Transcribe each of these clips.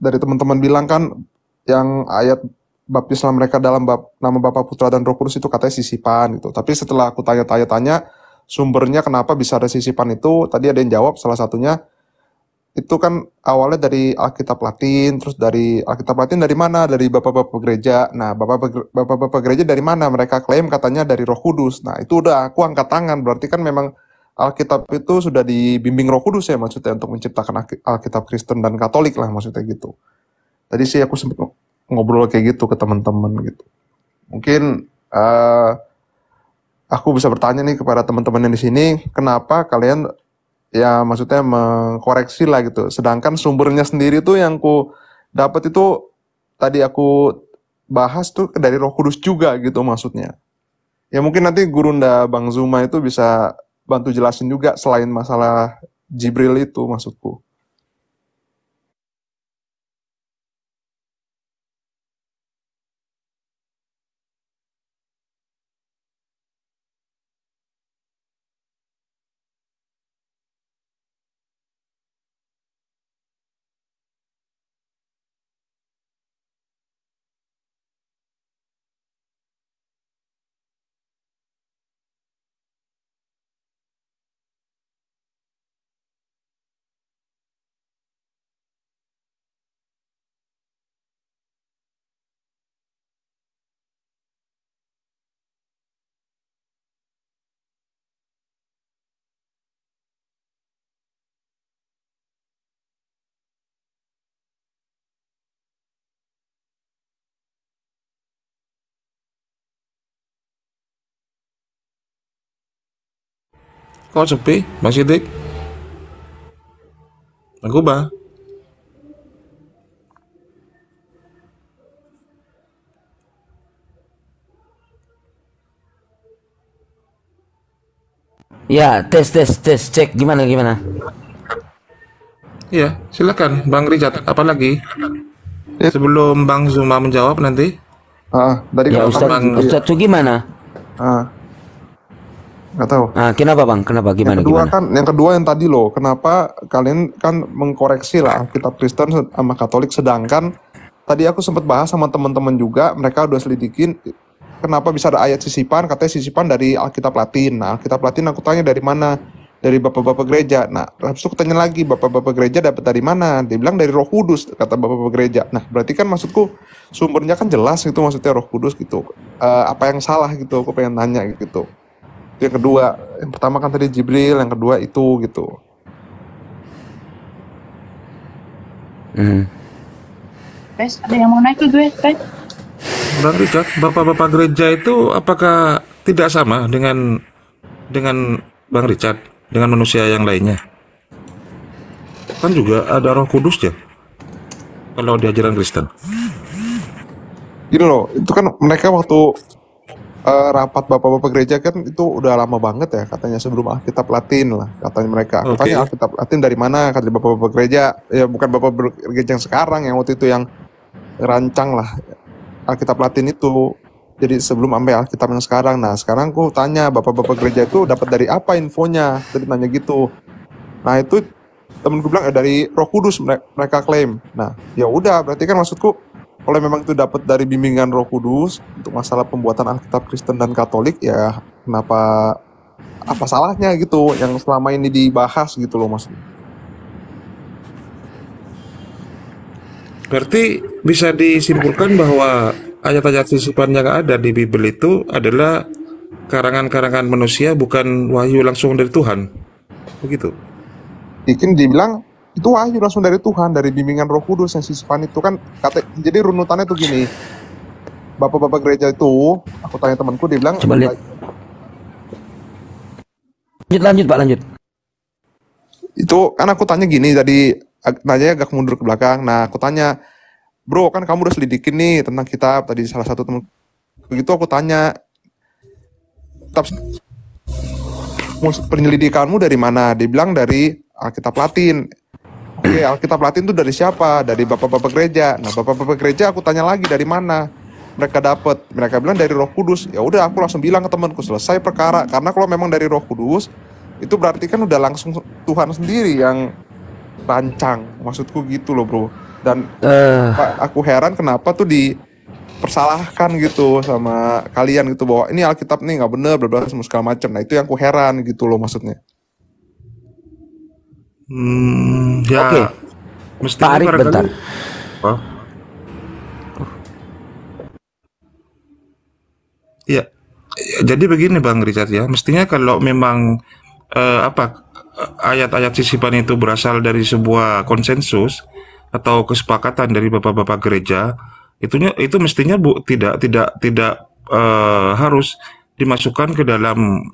dari teman-teman bilang kan yang ayat baptislah mereka dalam nama Bapa Putra dan Roh Kudus itu katanya sisipan gitu. Tapi setelah aku tanya-tanya sumbernya kenapa bisa ada sisipan itu, tadi ada yang jawab salah satunya itu kan awalnya dari Alkitab Latin, terus dari Alkitab Latin dari mana? Dari bapak-bapak gereja. Nah, bapak-bapak gereja dari mana? Mereka klaim katanya dari Roh Kudus. Nah, itu udah aku angkat tangan. Berarti kan memang Alkitab itu sudah dibimbing Roh Kudus ya maksudnya untuk menciptakan Alkitab Kristen dan Katolik lah maksudnya gitu. Tadi sih aku sempat ngobrol kayak gitu ke teman-teman gitu. Mungkin aku bisa bertanya nih kepada teman-teman yang di sini, kenapa kalian ya maksudnya mengkoreksi lah gitu. Sedangkan sumbernya sendiri tuh yang aku dapat itu tadi aku bahas tuh dari Roh Kudus juga gitu maksudnya. Ya mungkin nanti Gurunda Bang Zuma itu bisa bantu jelasin juga selain masalah Jibril itu maksudku. Kok sepi, Bang Sidik? Bang Kuba? Ya, tes cek gimana. Iya, silakan Bang Richard. Apa lagi? Ya, Sebelum Bang Zuma menjawab nanti. tadi Ya kenapa? Ustadz tuh gimana? Nggak tahu. Kenapa Bang? Kenapa Yang gimana? kedua yang tadi loh, kenapa kalian kan mengkoreksi lah Alkitab Kristen sama Katolik, sedangkan tadi aku sempat bahas sama teman-teman juga, mereka udah selidikin kenapa bisa ada ayat sisipan, katanya sisipan dari Alkitab Latin. Nah, Alkitab Latin aku tanya dari mana? Dari bapak-bapak gereja. Nah, habis itu aku tanya lagi, bapak-bapak gereja dapat dari mana? Dia bilang dari Roh Kudus, kata bapak-bapak gereja. Nah, berarti kan maksudku sumbernya kan jelas gitu, maksudnya Roh Kudus gitu. Apa yang salah gitu? Aku pengen nanya gitu. Yang kedua, yang pertama kan tadi Jibril, yang kedua itu gitu. Guys, ada yang mau naik tuh gue, guys. Bang Richard, bapak-bapak gereja itu apakah tidak sama dengan Bang Richard, dengan manusia yang lainnya? Kan juga ada Roh Kudus ya, kalau di ajaran Kristen. Gini loh, itu kan mereka waktu rapat bapak-bapak gereja kan itu udah lama banget ya katanya, sebelum Alkitab Latin lah katanya mereka. Katanya Alkitab Latin dari mana? Kata bapak-bapak gereja, ya bukan bapak gereja yang sekarang, yang waktu itu yang rancang lah Alkitab Latin itu. Jadi sebelum sampai Alkitab yang sekarang. Nah, sekarang aku tanya bapak-bapak gereja itu dapat dari apa infonya? Tadi nanya gitu. Nah, itu temenku bilang dari Roh Kudus mereka klaim. Nah, ya udah, berarti kan maksudku kalau memang itu dapat dari bimbingan Roh Kudus untuk masalah pembuatan Alkitab Kristen dan Katolik, ya kenapa, apa salahnya gitu yang selama ini dibahas gitu loh maksudnya. Berarti bisa disimpulkan bahwa ayat-ayat sisipan yang ada di Bible itu adalah karangan-karangan manusia, bukan wahyu langsung dari Tuhan. Begitu. Mungkin dibilang itu wahyu langsung dari Tuhan, dari bimbingan Roh Kudus yang sisipan itu kan jadi runutannya tuh gini. Bapak-bapak gereja itu, aku tanya temanku, dia bilang Coba lihat. Lanjut Pak, lanjut. Itu kan aku tanya gini tadi, nanya agak mundur ke belakang. Nah, aku tanya, bro, kan kamu udah selidikin nih tentang kitab tadi, salah satu teman. Begitu aku tanya, penyelidikanmu dari mana? Dia bilang dari Alkitab Latin. Oke, Alkitab Latin itu dari siapa? Dari bapak-bapak gereja. Nah, bapak-bapak gereja aku tanya lagi dari mana mereka dapat. Mereka bilang dari Roh Kudus. Ya udah, aku langsung bilang ke temanku, selesai perkara. Karena kalau memang dari Roh Kudus, itu berarti kan udah langsung Tuhan sendiri yang rancang. Maksudku gitu loh, bro. Dan Eh, aku heran kenapa tuh dipersalahkan gitu sama kalian gitu bahwa ini Alkitab nih nggak bener, bla bla semua segala macam. Nah itu yang aku heran gitu loh maksudnya. oke, Ya Pak mestinya Arif bentar. barangkali. Oh, ya. Jadi begini Bang Richard ya, mestinya kalau memang apa ayat-ayat sisipan itu berasal dari sebuah konsensus atau kesepakatan dari bapak-bapak gereja, itu mestinya tidak harus dimasukkan ke dalam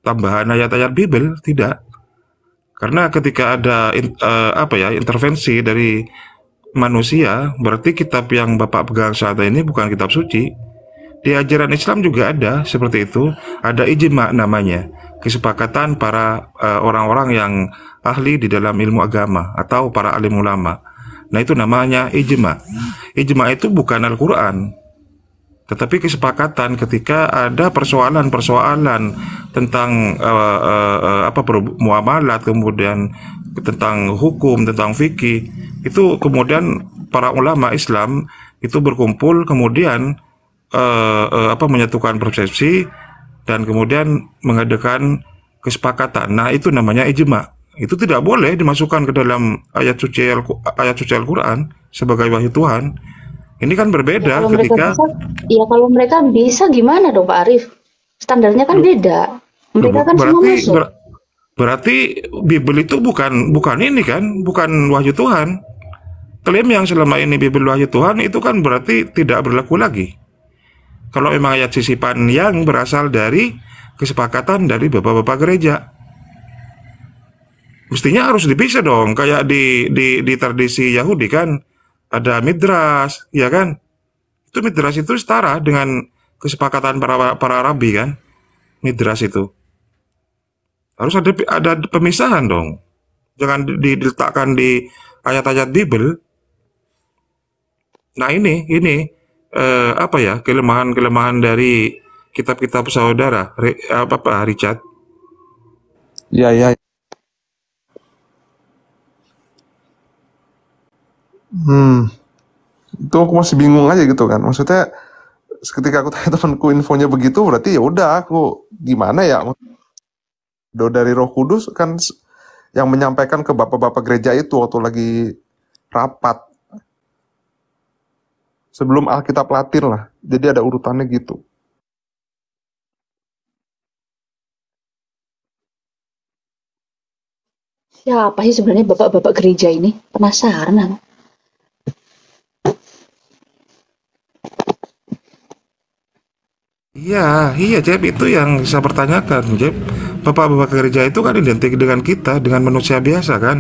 tambahan ayat-ayat Bible, tidak. Karena ketika ada apa ya intervensi dari manusia, berarti kitab yang Bapak pegang saat ini bukan kitab suci. Di ajaran Islam juga ada seperti itu, ada ijma namanya, kesepakatan para orang-orang yang ahli di dalam ilmu agama atau para alim ulama. Nah itu namanya ijma. Ijma itu bukan Al-Quran, tetapi kesepakatan ketika ada persoalan-persoalan tentang apa muamalat, kemudian tentang hukum, tentang fikih, itu kemudian para ulama Islam itu berkumpul kemudian apa menyatukan persepsi dan kemudian mengadakan kesepakatan. Nah, itu namanya ijma. Itu tidak boleh dimasukkan ke dalam ayat suci Al-Quran sebagai wahyu Tuhan. Ini kan Ya berbeda kalau mereka ketika bisa, ya kalau mereka bisa gimana dong Pak Arif? Standarnya kan beda. Mereka kan semua berarti masuk. berarti Bible itu bukan ini kan, bukan wahyu Tuhan. Klaim yang selama ini Bible wahyu Tuhan itu kan berarti tidak berlaku lagi. Kalau memang ayat sisipan yang berasal dari kesepakatan dari bapak-bapak gereja, mestinya harus dipisah dong. Kayak di tradisi Yahudi kan ada midras, ya kan? Itu midras itu setara dengan kesepakatan para rabi kan? Midras itu harus ada pemisahan dong. Jangan diletakkan di ayat-ayat Bible. Nah ini apa ya kelemahan dari kitab-kitab saudara apa Pak Richard? Iya iya. Itu aku masih bingung aja gitu kan. Maksudnya ketika aku tanya temanku infonya begitu berarti ya udah aku gimana ya? Dari Roh Kudus kan yang menyampaikan ke bapak-bapak gereja itu waktu lagi rapat sebelum Alkitab Latin lah. Jadi ada urutannya gitu. Siapa sih sebenarnya bapak-bapak gereja ini? Penasaran aku. Iya, Jeb, itu yang saya pertanyakan, Jeb. Bapak-bapak gereja itu kan identik dengan kita, dengan manusia biasa kan,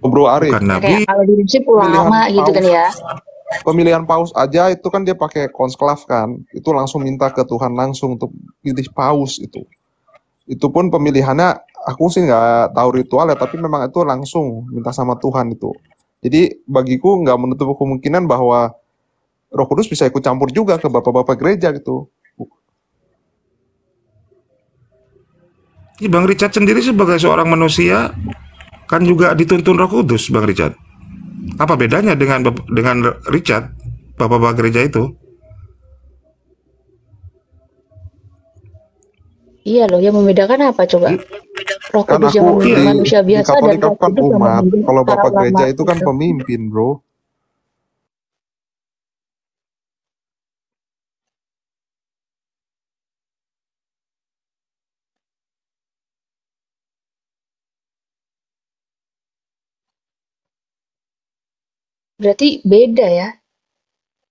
Oh, Bro Arif, bukan Ya, nabi. kayak kalau di prinsip pemilihan ulama gitu kan paus, ya. pemilihan paus aja itu kan dia pakai konsklav kan. Itu langsung minta ke Tuhan langsung untuk pilih paus itu. Itu pun pemilihannya aku sih nggak tahu ritualnya, tapi memang itu langsung minta sama Tuhan itu. Jadi bagiku nggak menutup kemungkinan bahwa Roh Kudus bisa ikut campur juga ke bapak-bapak gereja gitu. Ini Bang Richard sendiri sebagai seorang manusia kan juga dituntun Roh Kudus, Bang Richard. Apa bedanya dengan Richard, bapak-bapak gereja itu? Iya loh, yang membedakan apa coba? Roh Kan Kudus yang aku membimbing manusia di biasa dan Katolik Roh aku kan Kudus yang umat. membimbing Kalau para bapak ulama gereja itu kan gitu. pemimpin, bro. Berarti beda ya.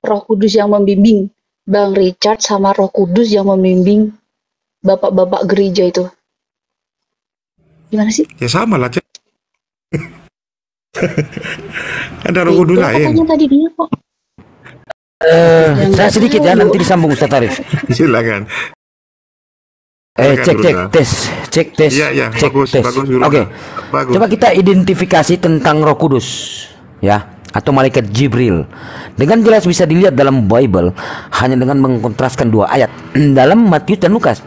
Roh Kudus yang membimbing Bang Richard sama Roh Kudus yang membimbing bapak-bapak gereja itu. Gimana sih? Ya sama lah, Cek. Ada Roh Kudus Beda lain. katanya tadi dia kok. Saya sedikit ya, nanti disambung Ustaz Arif. Silakan. Cek berusaha. cek tes, Iya, cek bagus, tes. bagus, Guru. Oke, Bagus. coba kita identifikasi tentang Roh Kudus, ya, atau malaikat Jibril. Dengan jelas bisa dilihat dalam Bible hanya dengan mengkontraskan dua ayat dalam Matius dan Lukas,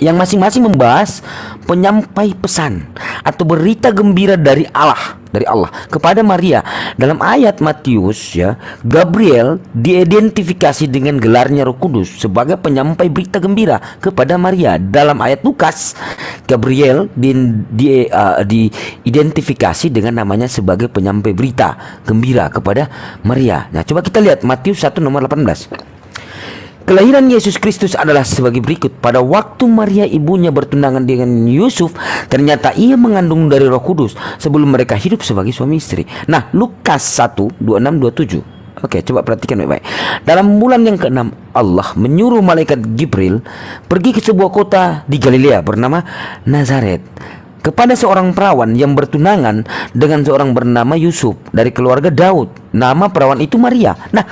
yang masing-masing membahas penyampai pesan atau berita gembira dari Allah dari Allah kepada Maria. Dalam ayat Matius ya, Gabriel diidentifikasi dengan gelarnya Roh Kudus sebagai penyampai berita gembira kepada Maria. Dalam ayat Lukas, Gabriel diidentifikasi dengan namanya sebagai penyampai berita gembira kepada Maria. Nah, coba kita lihat Matius 1 nomor 18. Kelahiran Yesus Kristus adalah sebagai berikut. Pada waktu Maria ibunya bertunangan dengan Yusuf, ternyata ia mengandung dari Roh Kudus sebelum mereka hidup sebagai suami istri. Nah, Lukas 1, 26, 27. Oke, coba perhatikan baik-baik. Dalam bulan yang ke-6, Allah menyuruh malaikat Jibril pergi ke sebuah kota di Galilea bernama Nazaret, kepada seorang perawan yang bertunangan dengan seorang bernama Yusuf dari keluarga Daud. Nama perawan itu Maria. Nah,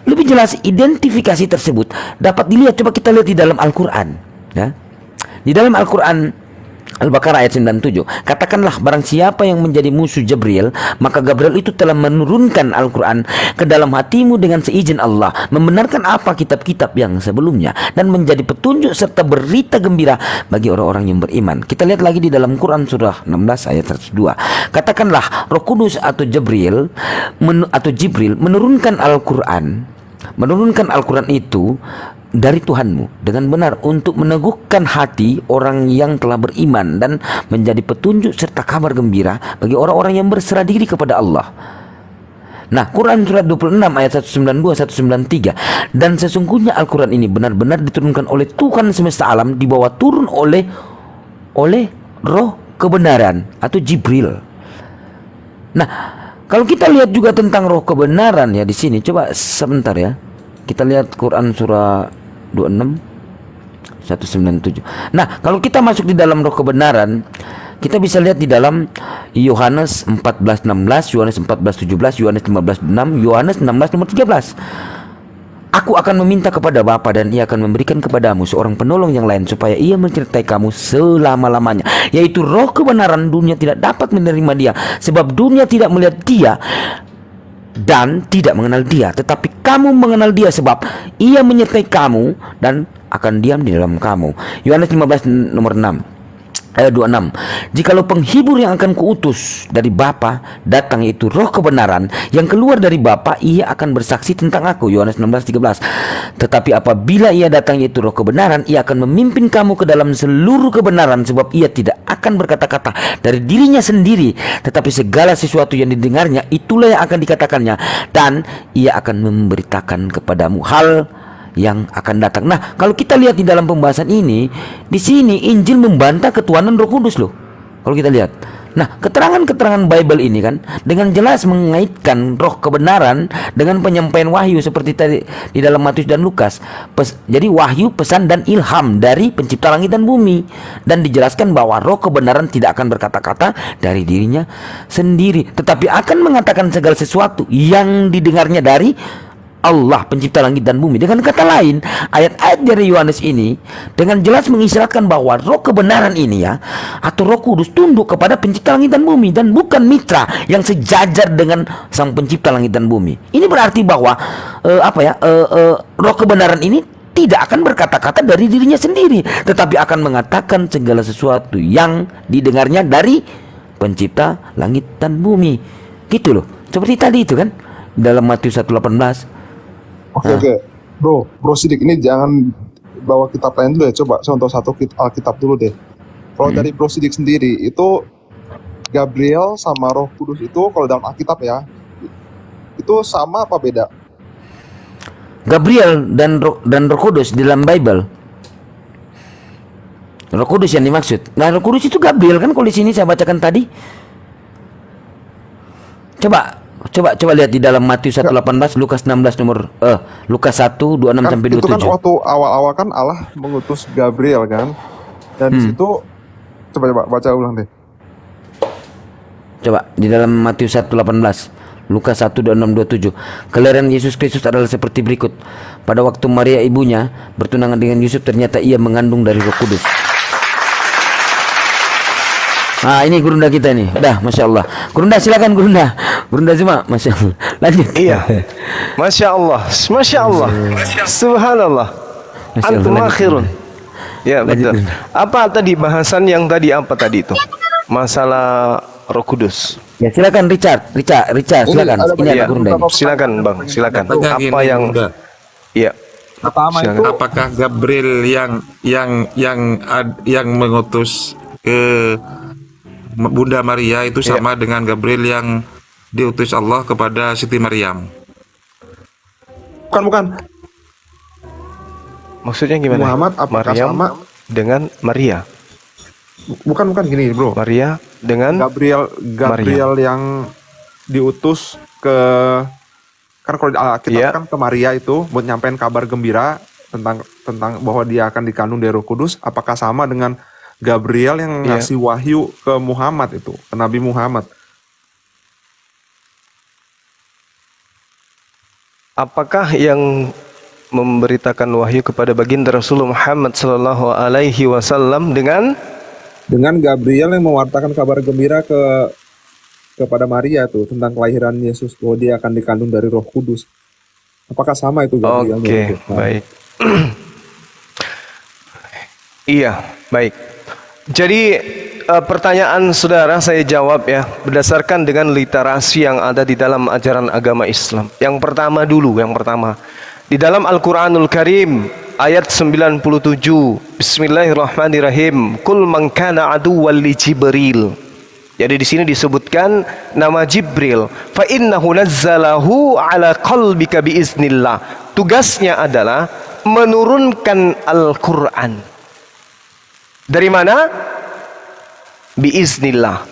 lebih jelas identifikasi tersebut dapat dilihat, coba kita lihat di dalam Al-Quran ya. Di dalam Al-Quran Al-Baqarah ayat 97, katakanlah barang siapa yang menjadi musuh Jibril, maka Gabriel itu telah menurunkan Al-Quran ke dalam hatimu dengan seizin Allah, membenarkan apa kitab-kitab yang sebelumnya, dan menjadi petunjuk serta berita gembira bagi orang-orang yang beriman. Kita lihat lagi di dalam Quran surah 16 ayat 102, katakanlah Roh Kudus atau Jibril menurunkan Al-Quran itu dari Tuhanmu dengan benar untuk meneguhkan hati orang yang telah beriman dan menjadi petunjuk serta kabar gembira bagi orang-orang yang berserah diri kepada Allah. Nah, Quran surat 26 ayat 192 193, dan sesungguhnya Al-Quran ini benar-benar diturunkan oleh Tuhan semesta alam, dibawa turun oleh Roh kebenaran atau Jibril. Nah, kalau kita lihat juga tentang Roh kebenaran ya di sini, coba sebentar ya. Kita lihat Quran surah 26 197. Nah, kalau kita masuk di dalam Roh kebenaran, kita bisa lihat di dalam Yohanes 14:16, Yohanes 14:17, Yohanes 15:6, Yohanes 16 nomor 13. Aku akan meminta kepada Bapa dan ia akan memberikan kepadamu seorang penolong yang lain supaya ia mencertai kamu selama-lamanya, yaitu Roh kebenaran. Dunia tidak dapat menerima dia sebab dunia tidak melihat dia dan tidak mengenal dia, tetapi kamu mengenal dia sebab ia menyertai kamu dan akan diam di dalam kamu. Yohanes 15 nomor 6 ayat 26. Jikalau penghibur yang akan kuutus dari Bapa datang, yaitu Roh kebenaran yang keluar dari Bapa, ia akan bersaksi tentang aku. Yohanes 16:13. Tetapi apabila ia datang, yaitu Roh kebenaran, ia akan memimpin kamu ke dalam seluruh kebenaran, sebab ia tidak akan berkata-kata dari dirinya sendiri, tetapi segala sesuatu yang didengarnya itulah yang akan dikatakannya, dan ia akan memberitakan kepadamu hal yang akan datang. Nah, kalau kita lihat di dalam pembahasan ini, di sini Injil membantah ketuhanan Roh Kudus loh. Kalau kita lihat, nah, keterangan-keterangan Bible ini kan dengan jelas mengaitkan Roh kebenaran dengan penyampaian wahyu seperti tadi di dalam Matius dan Lukas. Jadi wahyu, pesan dan ilham dari pencipta langit dan bumi, dan dijelaskan bahwa Roh kebenaran tidak akan berkata-kata dari dirinya sendiri, tetapi akan mengatakan segala sesuatu yang didengarnya dari Allah pencipta langit dan bumi. Dengan kata lain, ayat-ayat dari Yohanes ini dengan jelas mengisyaratkan bahwa Roh kebenaran ini ya, atau Roh Kudus, tunduk kepada pencipta langit dan bumi dan bukan mitra yang sejajar dengan sang pencipta langit dan bumi. Ini berarti bahwa Roh kebenaran ini tidak akan berkata-kata dari dirinya sendiri, tetapi akan mengatakan segala sesuatu yang didengarnya dari pencipta langit dan bumi. Gitu loh. Seperti tadi itu kan dalam Matius 1:18. Oke. Bro Sidik, ini jangan bawa kitab lain dulu ya. Coba contoh satu Alkitab dulu deh. Kalau dari Bro Sidik sendiri, itu Gabriel sama Roh Kudus itu kalau dalam Alkitab ya, itu sama apa beda? Gabriel dan Roh Kudus di dalam Bible, Roh Kudus yang dimaksud. Nah, Roh Kudus itu Gabriel kan, kalau di sini saya bacakan tadi. Coba lihat di dalam Matius 1:18, Lukas 16 nomor Lukas 1:26 sampai 27. Itu kan waktu awal-awal kan Allah mengutus Gabriel kan. Dan di situ coba baca ulang deh. Coba di dalam Matius 1:18, Lukas 1:26-27. Kelahiran Yesus Kristus adalah seperti berikut. Pada waktu Maria ibunya bertunangan dengan Yusuf, ternyata ia mengandung dari Roh Kudus. Nah, ini Gurunda kita nih. Dah, Masya Allah. Gurunda silakan Gurunda. Gurunda semua, Masya Allah. Lanjut. Iya. Masya Allah. Masya Allah. Subhanallah. Antum akhirun. Ya, betul. Apa tadi bahasan yang tadi apa tadi itu? Masalah Roh Kudus. Ya silakan Richard, silakan. ada Ini ada Ya, Gurun Dani. silakan Bang, silakan. Katanya Apa gini, yang Bunda. ya? Pertama Silakan. itu Apakah Gabriel yang mengutus ke Bunda Maria itu sama dengan Gabriel yang diutus Allah kepada Siti Maryam? bukan Maksudnya gimana? Muhammad apakah Maryam sama? dengan Maria. bukan gini bro. Maria dengan Gabriel yang diutus ke, kan kalau di Alkitab Iya. kan ke Maria itu buat nyampein kabar gembira tentang bahwa dia akan dikandung dari Roh Kudus. Apakah sama dengan Gabriel yang Iya. ngasih wahyu ke Muhammad itu, ke Nabi Muhammad? Apakah yang memberitakan wahyu kepada baginda Rasulullah Muhammad sallallahu alaihi wasallam dengan Gabriel yang mewartakan kabar gembira kepada Maria tuh tentang kelahiran Yesus, bahwa dia akan dikandung dari Roh Kudus. Apakah sama itu Gabriel? Oke, baik. Iya, baik. Jadi pertanyaan saudara saya jawab ya berdasarkan dengan literasi yang ada di dalam ajaran agama Islam. Yang pertama di dalam Al-Qur'anul Karim ayat 97, Bismillahirrahmanirrahim, Kul man kana aduwwan li Jibril. Jadi di sini disebutkan nama Jibril, fa innahu nazzalahu ala qalbika biiznillah. Tugasnya adalah menurunkan Al-Qur'an. Dari mana? Biiznillah,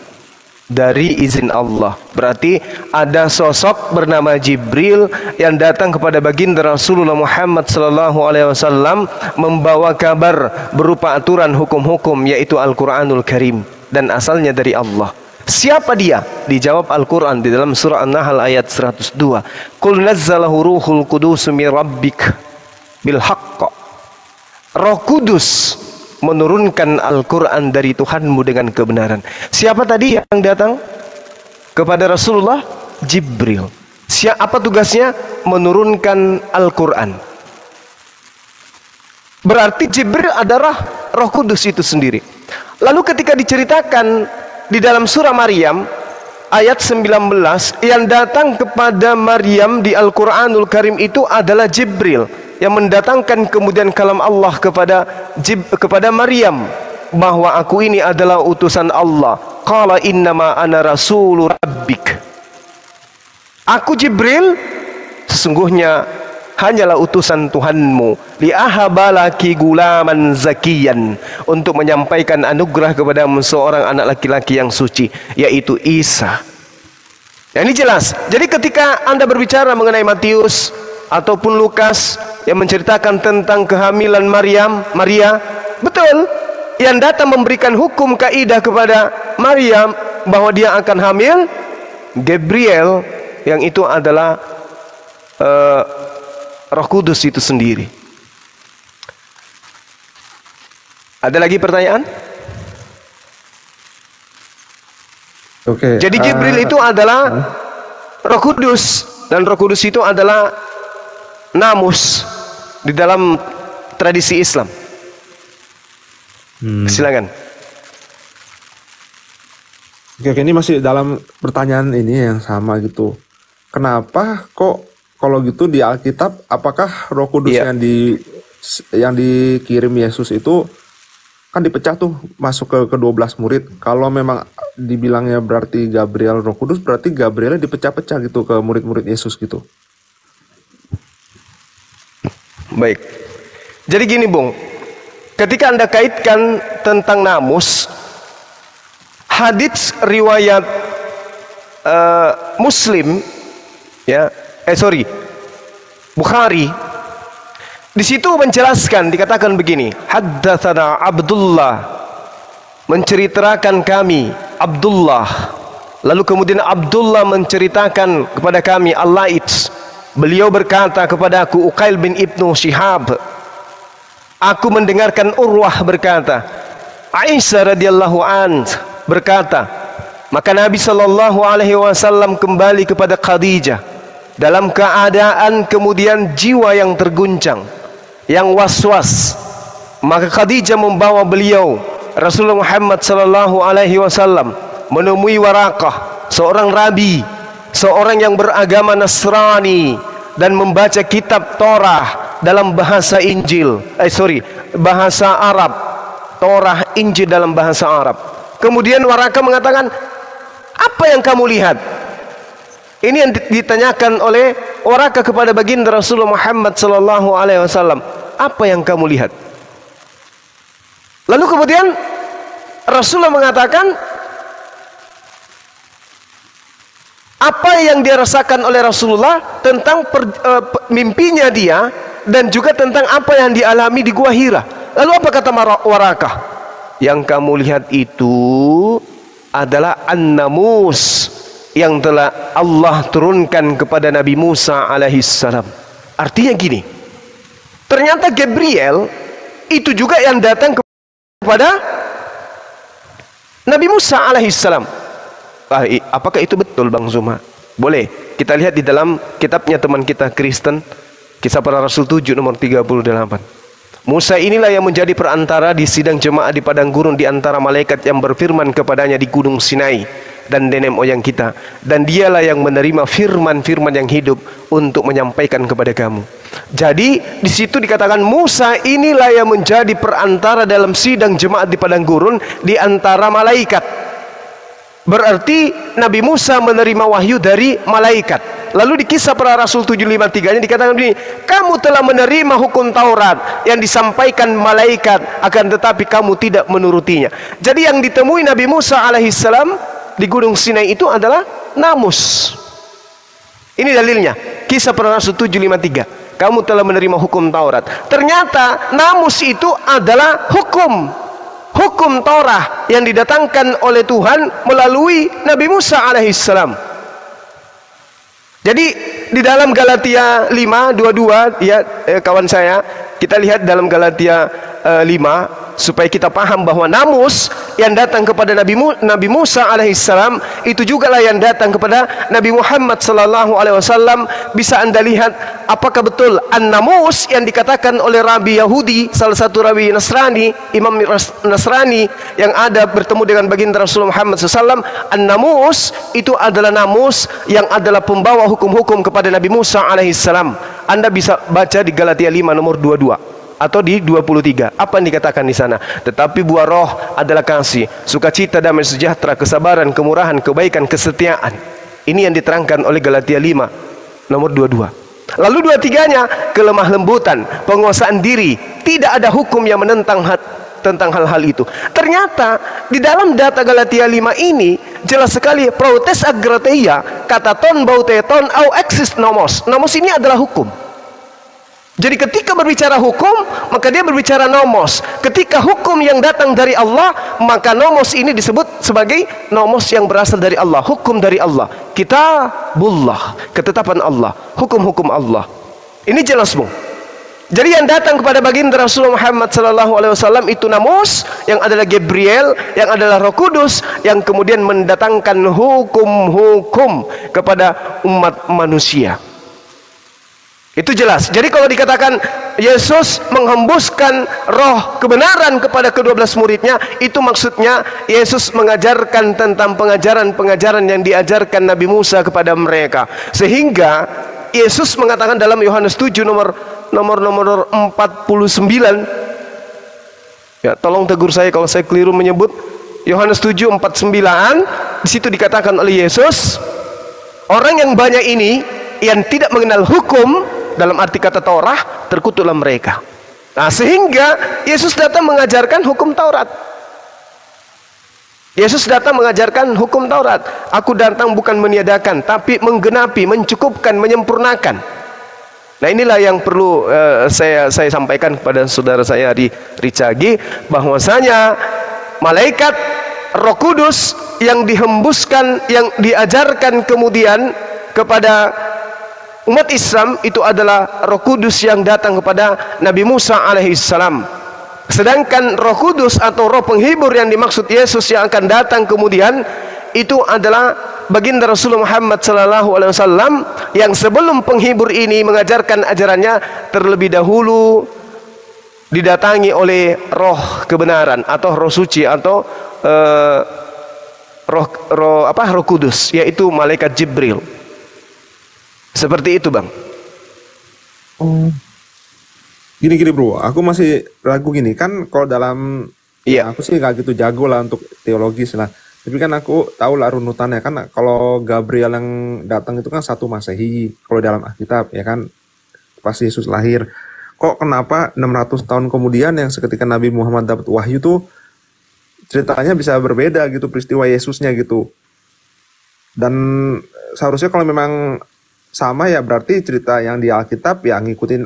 dari izin Allah. Berarti ada sosok bernama Jibril yang datang kepada baginda Rasulullah Muhammad sallallahu alaihi wasallam membawa kabar berupa aturan hukum-hukum, yaitu Al-Qur'anul Karim, dan asalnya dari Allah. Siapa dia? Dijawab Al-Qur'an di dalam surah An-Nahl ayat 102. Qul nazzalahu ruhul qudus min rabbik bil haqq. Roh Kudus menurunkan Al-Quran dari Tuhanmu dengan kebenaran. Siapa tadi yang datang kepada Rasulullah? Jibril. Apa tugasnya? Menurunkan Al-Quran. Berarti Jibril adalah Roh Kudus itu sendiri. Lalu ketika diceritakan di dalam surah Maryam ayat 19, yang datang kepada Maryam di Al-Quranul Karim itu adalah Jibril, yang mendatangkan kemudian kalam Allah kepada Maryam, bahwa aku ini adalah utusan Allah. Qala innama ana rasulu rabbik. Aku Jibril sesungguhnya hanyalah utusan Tuhanmu, liahabalaki gulaman zakiyan, untuk menyampaikan anugerah kepadamu seorang anak laki-laki yang suci, yaitu Isa. Ya, ini jelas. Jadi ketika Anda berbicara mengenai Matius ataupun Lukas yang menceritakan tentang kehamilan Maria, betul, yang datang memberikan hukum kaidah kepada Maryam bahwa dia akan hamil, Gabriel, yang itu adalah Roh Kudus itu sendiri. Ada lagi pertanyaan? Oke. Jadi Jibril itu adalah Roh Kudus, dan Roh Kudus itu adalah namus di dalam tradisi Islam. Silakan. Oke, ini masih dalam pertanyaan ini yang sama gitu. Kenapa kok kalau gitu di Alkitab, apakah Roh Kudus Iya. yang dikirim Yesus itu kan dipecah tuh masuk ke 12 murid. Kalau memang dibilangnya berarti Gabriel Roh Kudus, berarti Gabrielnya dipecah-pecah gitu ke murid-murid Yesus gitu. Baik. Jadi gini, Bung. Ketika Anda kaitkan tentang namus, hadits riwayat Muslim, ya, Bukhari, di situ menjelaskan, dikatakan begini, haddatsana Abdullah, menceritakan kami Abdullah, lalu kemudian Abdullah menceritakan kepada kami Al-Laits, beliau berkata kepadaku, Uqail bin Ibnu Syihab, aku mendengarkan Urwah berkata, Aisyah radhiyallahu anha berkata, maka Nabi sallallahu alaihi wasallam kembali kepada Khadijah dalam keadaan kemudian jiwa yang terguncang, yang was-was. Maka Khadijah membawa beliau Rasulullah Muhammad sallallahu alaihi wasallam menemui Warakah, seorang rabi, seorang yang beragama Nasrani dan membaca kitab Torah dalam bahasa bahasa Arab. Torah, Injil dalam bahasa Arab. Kemudian Warakah mengatakan, apa yang kamu lihat? Ini yang ditanyakan oleh Warakah kepada baginda Rasulullah Muhammad sallallahu alaihi wasallam. Apa yang kamu lihat? Lalu kemudian Rasulullah mengatakan apa yang dia rasakan oleh Rasulullah tentang mimpinya dia dan juga tentang apa yang dialami di Gua Hira. Lalu apa kata Warakah? Yang kamu lihat itu adalah an-namus yang telah Allah turunkan kepada Nabi Musa alaihissalam. Artinya gini, ternyata Gabriel itu juga yang datang kepada Nabi Musa alaihissalam. Apakah itu betul Bang Zuma? Boleh kita lihat di dalam kitabnya teman kita Kristen, Kisah Para Rasul 7 nomor 38. Musa inilah yang menjadi perantara di sidang jemaah di padang gurun di antara malaikat yang berfirman kepadanya di gunung Sinai dan nenek moyang kita, dan dialah yang menerima firman-firman yang hidup untuk menyampaikan kepada kamu. Jadi di situ dikatakan Musa inilah yang menjadi perantara dalam sidang jemaat di padang gurun di antara malaikat. Berarti Nabi Musa menerima wahyu dari malaikat. Lalu di Kisah Para Rasul 753-nya dikatakan begini, kamu telah menerima hukum Taurat yang disampaikan malaikat, akan tetapi kamu tidak menurutinya. Jadi yang ditemui Nabi Musa alaihissalam di Gunung Sinai itu adalah namus. Ini dalilnya, Kisah Para Rasul 753. Kamu telah menerima hukum Taurat. Ternyata namus itu adalah hukum Torah yang didatangkan oleh Tuhan melalui Nabi Musa alaihissalam. Jadi di dalam Galatia 5:22 ya kawan saya, kita lihat dalam Galatia 5 supaya kita paham bahwa namus yang datang kepada Nabi Musa alaihissalam itu juga lah yang datang kepada Nabi Muhammad sallallahu alaihi wasallam. Bisa Anda lihat apakah betul an-namus yang dikatakan oleh Rabi Yahudi, salah satu Rabi Nasrani, Imam Nasrani yang ada bertemu dengan baginda Rasulullah Muhammad SAW. An-namus itu adalah namus yang adalah pembawa hukum-hukum kepada Nabi Musa alaihissalam. Anda bisa baca di Galatia 5 nomor 22 atau di 23. Apa yang dikatakan di sana? Tetapi buah roh adalah kasih, sukacita, damai sejahtera, kesabaran, kemurahan, kebaikan, kesetiaan. Ini yang diterangkan oleh Galatia 5 nomor 22. Lalu 23-nya kelemah lembutan, penguasaan diri. Tidak ada hukum yang menentang tentang hal-hal itu. Ternyata di dalam data Galatia 5 ini jelas sekali protes agrateia, kata ton bauteton au exist nomos. Nomos ini adalah hukum. Jadi ketika berbicara hukum, maka dia berbicara nomos. Ketika hukum yang datang dari Allah, maka nomos ini disebut sebagai nomos yang berasal dari Allah, hukum dari Allah. Kitabullah, ketetapan Allah, hukum-hukum Allah. Ini jelas, Bung. Jadi yang datang kepada baginda Rasulullah Muhammad SAW itu namus, yang adalah Gabriel, yang adalah Roh Kudus, yang kemudian mendatangkan hukum-hukum kepada umat manusia. Itu jelas. Jadi kalau dikatakan Yesus menghembuskan roh kebenaran kepada ke-12 muridnya, itu maksudnya Yesus mengajarkan tentang pengajaran-pengajaran yang diajarkan Nabi Musa kepada mereka. Sehingga Yesus mengatakan dalam Yohanes 7 nomor 49. Ya, tolong tegur saya kalau saya keliru menyebut. Yohanes 7:49, di situ dikatakan oleh Yesus, orang yang banyak ini yang tidak mengenal hukum, dalam arti kata Taurat, terkutuklah mereka. Nah, sehingga Yesus datang mengajarkan hukum Taurat. Yesus datang mengajarkan hukum Taurat. Aku datang bukan meniadakan, tapi menggenapi, mencukupkan, menyempurnakan. Nah, inilah yang perlu saya sampaikan kepada saudara saya di Ricagi, bahwasanya malaikat Roh Kudus yang dihembuskan, yang diajarkan kemudian kepada umat Islam itu adalah Roh Kudus yang datang kepada Nabi Musa alaihissalam. Sedangkan Roh Kudus atau Roh Penghibur yang dimaksud Yesus yang akan datang kemudian itu adalah baginda Rasulullah Muhammad SAW, yang sebelum penghibur ini mengajarkan ajarannya terlebih dahulu didatangi oleh roh kebenaran atau roh suci atau Roh Kudus, yaitu malaikat Jibril. Seperti itu, Bang. Oh. Gini bro, aku masih ragu gini kan kalau dalam Iya. aku sih nggak gitu jago lah untuk teologis lah. Tapi kan aku tahu lah runutannya kan kalau Gabriel yang datang itu kan 1 Masehi kalau dalam Alkitab ya kan pas Yesus lahir. Kok kenapa 600 tahun kemudian yang seketika Nabi Muhammad dapat wahyu tuh ceritanya bisa berbeda gitu peristiwa Yesusnya gitu. Dan seharusnya kalau memang sama ya berarti cerita yang di Alkitab ya ngikutin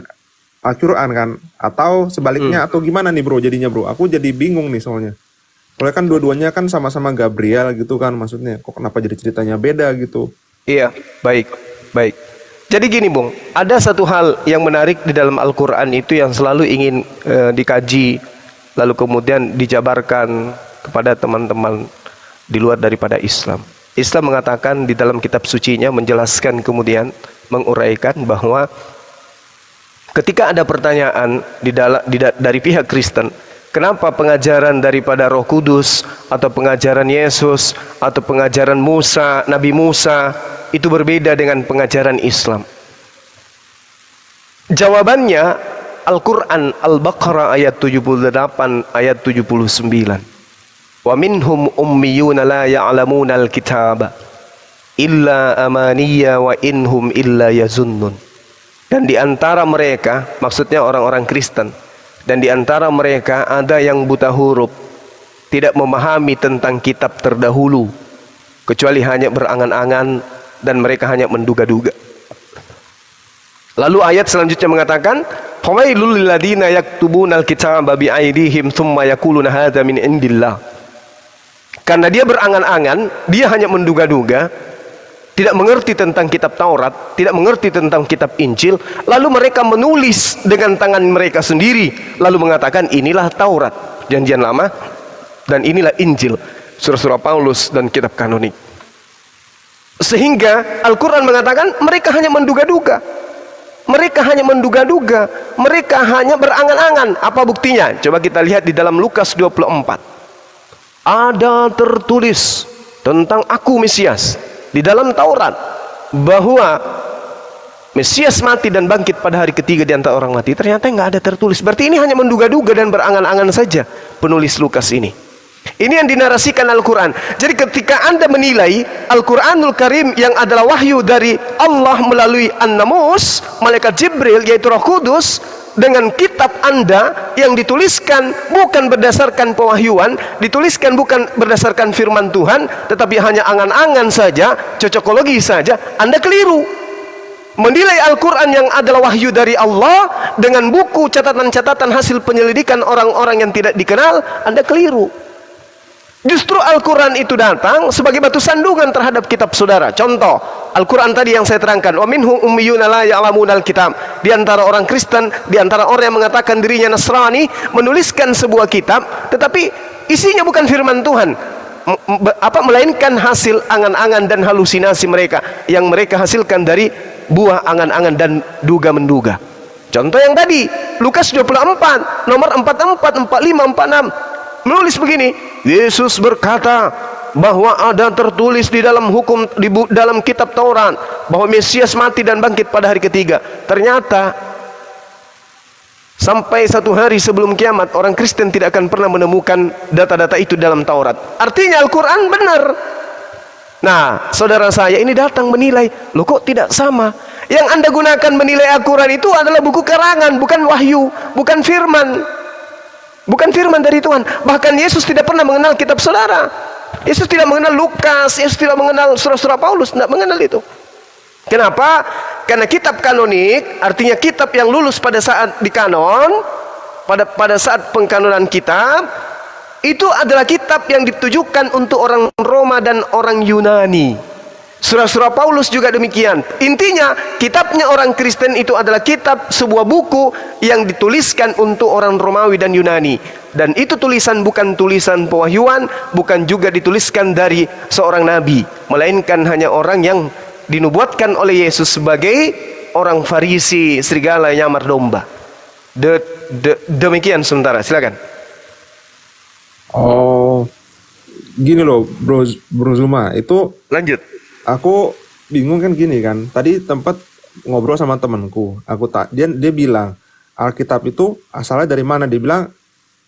Al-Quran kan atau sebaliknya atau gimana nih bro jadinya bro, aku jadi bingung nih soalnya kan dua-duanya kan sama-sama Gabriel gitu kan, maksudnya kok kenapa jadi ceritanya beda gitu. Iya, baik. Jadi gini Bung, ada satu hal yang menarik di dalam Al-Quran itu yang selalu ingin dikaji lalu kemudian dijabarkan kepada teman-teman di luar daripada Islam. Islam mengatakan di dalam kitab sucinya, menjelaskan kemudian menguraikan bahwa ketika ada pertanyaan dari pihak Kristen, kenapa pengajaran daripada Roh Kudus atau pengajaran Yesus atau pengajaran Musa, Nabi Musa itu berbeda dengan pengajaran Islam? Jawabannya Al-Quran Al-Baqarah ayat 78 ayat 79. Wa minhum ummiyuna la ya'lamuna al-kitaba illa amaniya wa inhum illa yazunnun. Dan di antara mereka, maksudnya orang-orang Kristen, dan di antara mereka ada yang buta huruf, tidak memahami tentang kitab terdahulu, kecuali hanya berangan-angan dan mereka hanya menduga-duga. Lalu ayat selanjutnya mengatakan, "Fawailul lil ladzina yaktubunal kitaba bi aydihim tsumma yaquluna hadza min indillah." Karena dia berangan-angan, dia hanya menduga-duga, tidak mengerti tentang kitab Taurat, tidak mengerti tentang kitab Injil, lalu mereka menulis dengan tangan mereka sendiri, lalu mengatakan inilah Taurat, Perjanjian Lama, dan inilah Injil, surah-surah Paulus dan kitab kanonik. Sehingga Al-Quran mengatakan mereka hanya menduga-duga. Mereka hanya menduga-duga, mereka hanya berangan-angan. Apa buktinya? Coba kita lihat di dalam Lukas 24. Ada tertulis tentang aku Mesias di dalam Taurat bahwa Mesias mati dan bangkit pada hari ketiga di antara orang mati. Ternyata nggak ada tertulis. Berarti ini hanya menduga-duga dan berangan-angan saja penulis Lukas ini. Ini yang dinarasikan Al-Quran. Jadi ketika Anda menilai Al-Quranul Karim yang adalah wahyu dari Allah melalui An-Namus, malaikat Jibril yaitu Roh Kudus, dengan kitab Anda yang dituliskan bukan berdasarkan pewahyuan, dituliskan bukan berdasarkan firman Tuhan, tetapi hanya angan-angan saja, cocokologi saja, Anda keliru. Menilai Al-Quran yang adalah wahyu dari Allah dengan buku catatan-catatan hasil penyelidikan orang-orang yang tidak dikenal, Anda keliru. Justru Al-Quran itu datang sebagai batu sandungan terhadap kitab saudara. Contoh, Al-Quran tadi yang saya terangkan, wa minhum ummiyuna la ya'lamunal kitab. Di antara orang Kristen, di antara orang yang mengatakan dirinya Nasrani, menuliskan sebuah kitab, tetapi isinya bukan firman Tuhan, melainkan hasil angan-angan dan halusinasi mereka yang mereka hasilkan dari buah angan-angan dan duga-menduga. Contoh yang tadi, Lukas 24, nomor 44, 45, 46, menulis begini, Yesus berkata bahwa ada tertulis di dalam hukum, dalam kitab Taurat, bahwa Mesias mati dan bangkit pada hari ketiga. Ternyata sampai satu hari sebelum kiamat, orang Kristen tidak akan pernah menemukan data-data itu dalam Taurat. Artinya Al-Quran benar. Nah, saudara saya ini datang menilai, loh kok tidak sama? Yang Anda gunakan menilai Al-Quran itu adalah buku karangan, bukan wahyu, bukan firman. Bukan firman dari Tuhan. Bahkan Yesus tidak pernah mengenal kitab saudara. Yesus tidak mengenal Lukas, Yesus tidak mengenal surah-surah Paulus, tidak mengenal itu. Kenapa? Karena kitab kanonik, artinya kitab yang lulus pada saat di kanon, pada saat pengkanonan kitab, itu adalah kitab yang ditujukan untuk orang Roma dan orang Yunani. Surah-surah Paulus juga demikian. Intinya, kitabnya orang Kristen itu adalah kitab, sebuah buku yang dituliskan untuk orang Romawi dan Yunani. Dan itu tulisan bukan tulisan pewahyuan, bukan juga dituliskan dari seorang nabi, melainkan hanya orang yang dinubuatkan oleh Yesus sebagai orang Farisi, serigala nyamar domba. Demikian sementara, silakan. Oh, gini loh, Bro Zuma, itu Lanjut. aku bingung kan gini kan. Tadi tempat ngobrol sama temanku, dia bilang Alkitab itu asalnya dari mana? Dia bilang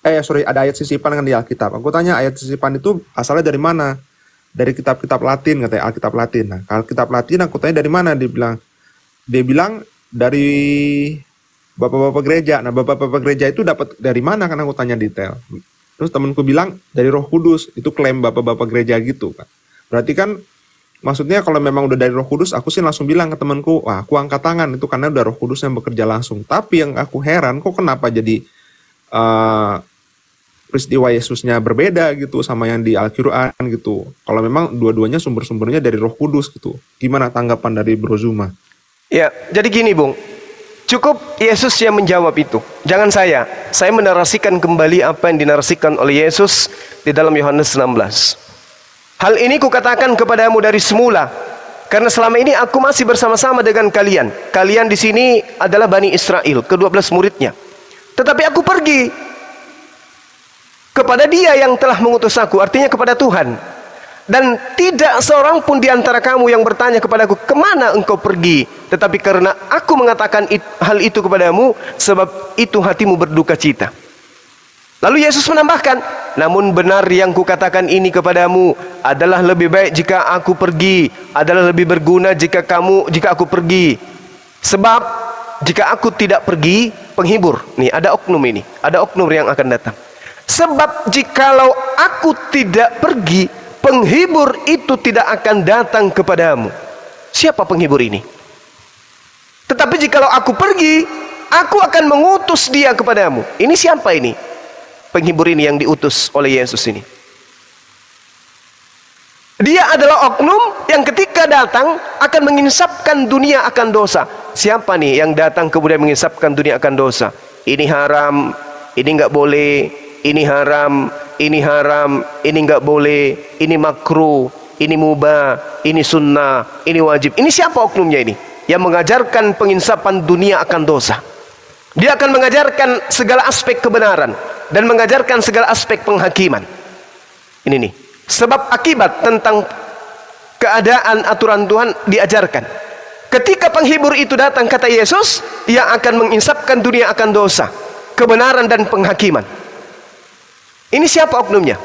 ada ayat sisipan kan di Alkitab. Aku tanya ayat sisipan itu asalnya dari mana? Dari kitab-kitab Latin, katanya Alkitab Latin. Nah, kalau kitab Latin aku tanya dari mana? Dia bilang dari bapak-bapak gereja. Nah, bapak-bapak gereja itu dapat dari mana kan, aku tanya detail. Terus temanku bilang dari Roh Kudus. Itu klaim bapak-bapak gereja gitu kan. Berarti kan maksudnya kalau memang udah dari Roh Kudus, aku sih langsung bilang ke temanku, wah aku angkat tangan itu karena udah Roh Kudus yang bekerja langsung. Tapi yang aku heran, kok kenapa jadi peristiwa Yesusnya berbeda gitu sama yang di Al-Quran gitu. Kalau memang dua-duanya sumber-sumbernya dari Roh Kudus gitu. Gimana tanggapan dari Bro Zuma? Ya, jadi gini Bung. Cukup Yesus yang menjawab itu. Jangan saya. Saya menarasikan kembali apa yang dinarasikan oleh Yesus di dalam Yohanes 16. Hal ini kukatakan kepadamu dari semula, karena selama ini aku masih bersama-sama dengan kalian. Kalian di sini adalah Bani Israel, ke-12 muridnya. Tetapi aku pergi kepada Dia yang telah mengutus aku, artinya kepada Tuhan. Dan tidak seorang pun di antara kamu yang bertanya kepadaku, kemana engkau pergi? Tetapi karena aku mengatakan hal itu kepadamu, sebab itu hatimu berduka cita. Lalu Yesus menambahkan, namun benar yang kukatakan ini kepadamu adalah lebih baik jika aku pergi, adalah lebih berguna jika aku pergi. Sebab jika aku tidak pergi, penghibur. Nih ada oknum ini, ada oknum yang akan datang. Sebab jikalau aku tidak pergi, penghibur itu tidak akan datang kepadamu. Siapa penghibur ini? Tetapi jikalau aku pergi, aku akan mengutus dia kepadamu. Ini siapa ini? Penghibur ini yang diutus oleh Yesus ini. Dia adalah oknum yang ketika datang akan menginsapkan dunia akan dosa. Siapa nih yang datang kemudian menginsapkan dunia akan dosa? Ini haram, ini nggak boleh. Ini haram, ini nggak boleh, ini makruh, ini mubah, ini sunnah, ini wajib. Ini siapa oknumnya ini? Yang mengajarkan penginsapan dunia akan dosa. Dia akan mengajarkan segala aspek kebenaran dan mengajarkan segala aspek penghakiman. Ini nih, sebab akibat tentang keadaan aturan Tuhan diajarkan. Ketika penghibur itu datang, kata Yesus, ia akan menginsapkan dunia akan dosa, kebenaran dan penghakiman. Ini siapa oknumnya?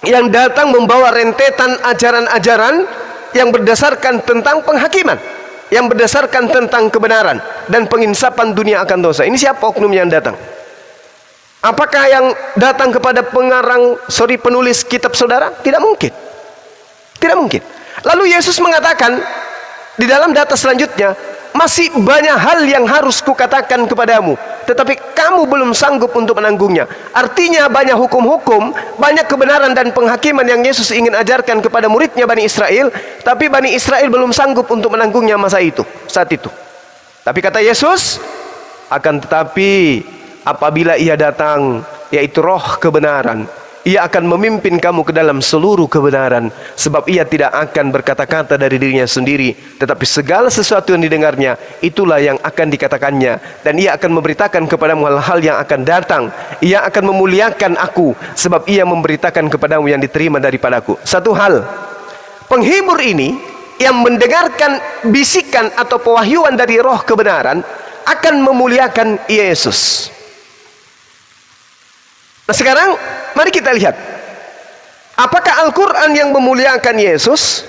Yang datang membawa rentetan ajaran-ajaran yang berdasarkan tentang penghakiman, yang berdasarkan tentang kebenaran dan penginsapan dunia akan dosa. Ini siapa oknum yang datang? Apakah yang datang kepada penulis kitab saudara? Tidak mungkin. Tidak mungkin. Lalu Yesus mengatakan di dalam data selanjutnya, masih banyak hal yang harus kukatakan kepadamu, tetapi kamu belum sanggup untuk menanggungnya. Artinya banyak hukum-hukum, banyak kebenaran dan penghakiman yang Yesus ingin ajarkan kepada muridnya Bani Israel, tapi Bani Israel belum sanggup untuk menanggungnya saat itu. Tapi kata Yesus, akan tetapi apabila ia datang, yaitu Roh kebenaran, ia akan memimpin kamu ke dalam seluruh kebenaran. Sebab ia tidak akan berkata-kata dari dirinya sendiri, tetapi segala sesuatu yang didengarnya, itulah yang akan dikatakannya. Dan ia akan memberitakan kepadamu hal-hal yang akan datang. Ia akan memuliakan aku, sebab ia memberitakan kepadamu yang diterima daripadaku. Satu hal, penghibur ini yang mendengarkan bisikan atau pewahyuan dari Roh kebenaran akan memuliakan Yesus. Nah sekarang mari kita lihat, apakah Al-Quran yang memuliakan Yesus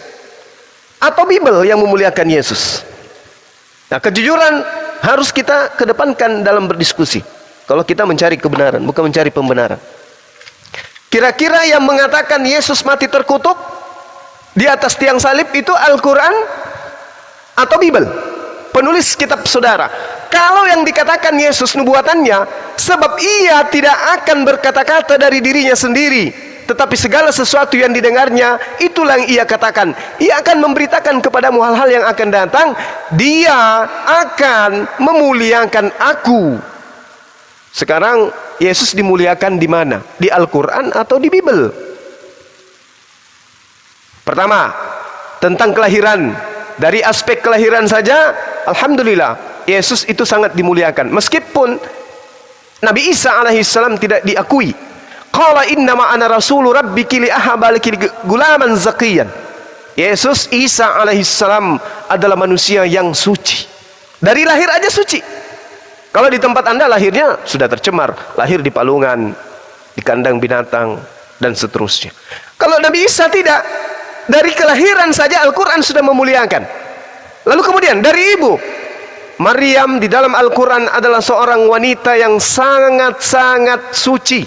atau Bible yang memuliakan Yesus? Nah kejujuran harus kita kedepankan dalam berdiskusi. Kalau kita mencari kebenaran, bukan mencari pembenaran. Kira-kira yang mengatakan Yesus mati terkutuk di atas tiang salib itu Al-Quran atau Bible? Penulis kitab saudara. Kalau yang dikatakan Yesus nubuatannya, sebab ia tidak akan berkata-kata dari dirinya sendiri, tetapi segala sesuatu yang didengarnya, itulah yang ia katakan. Ia akan memberitakan kepadamu hal-hal yang akan datang. Dia akan memuliakan aku. Sekarang Yesus dimuliakan di mana? Di Al-Quran atau di Bible? Pertama, tentang kelahiran. Dari aspek kelahiran saja, alhamdulillah, Yesus itu sangat dimuliakan. Meskipun Nabi Isa alaihissalam tidak diakui. Qala innama ana rasulu rabbiki li ahabalaki gulaman zakiyan. Yesus Isa alaihissalam adalah manusia yang suci. Dari lahir aja suci. Kalau di tempat Anda lahirnya sudah tercemar, lahir di palungan, di kandang binatang, dan seterusnya. Kalau Nabi Isa tidak, dari kelahiran saja Al-Quran sudah memuliakan. Lalu kemudian dari ibu, Maryam di dalam Al-Quran adalah seorang wanita yang sangat-sangat suci,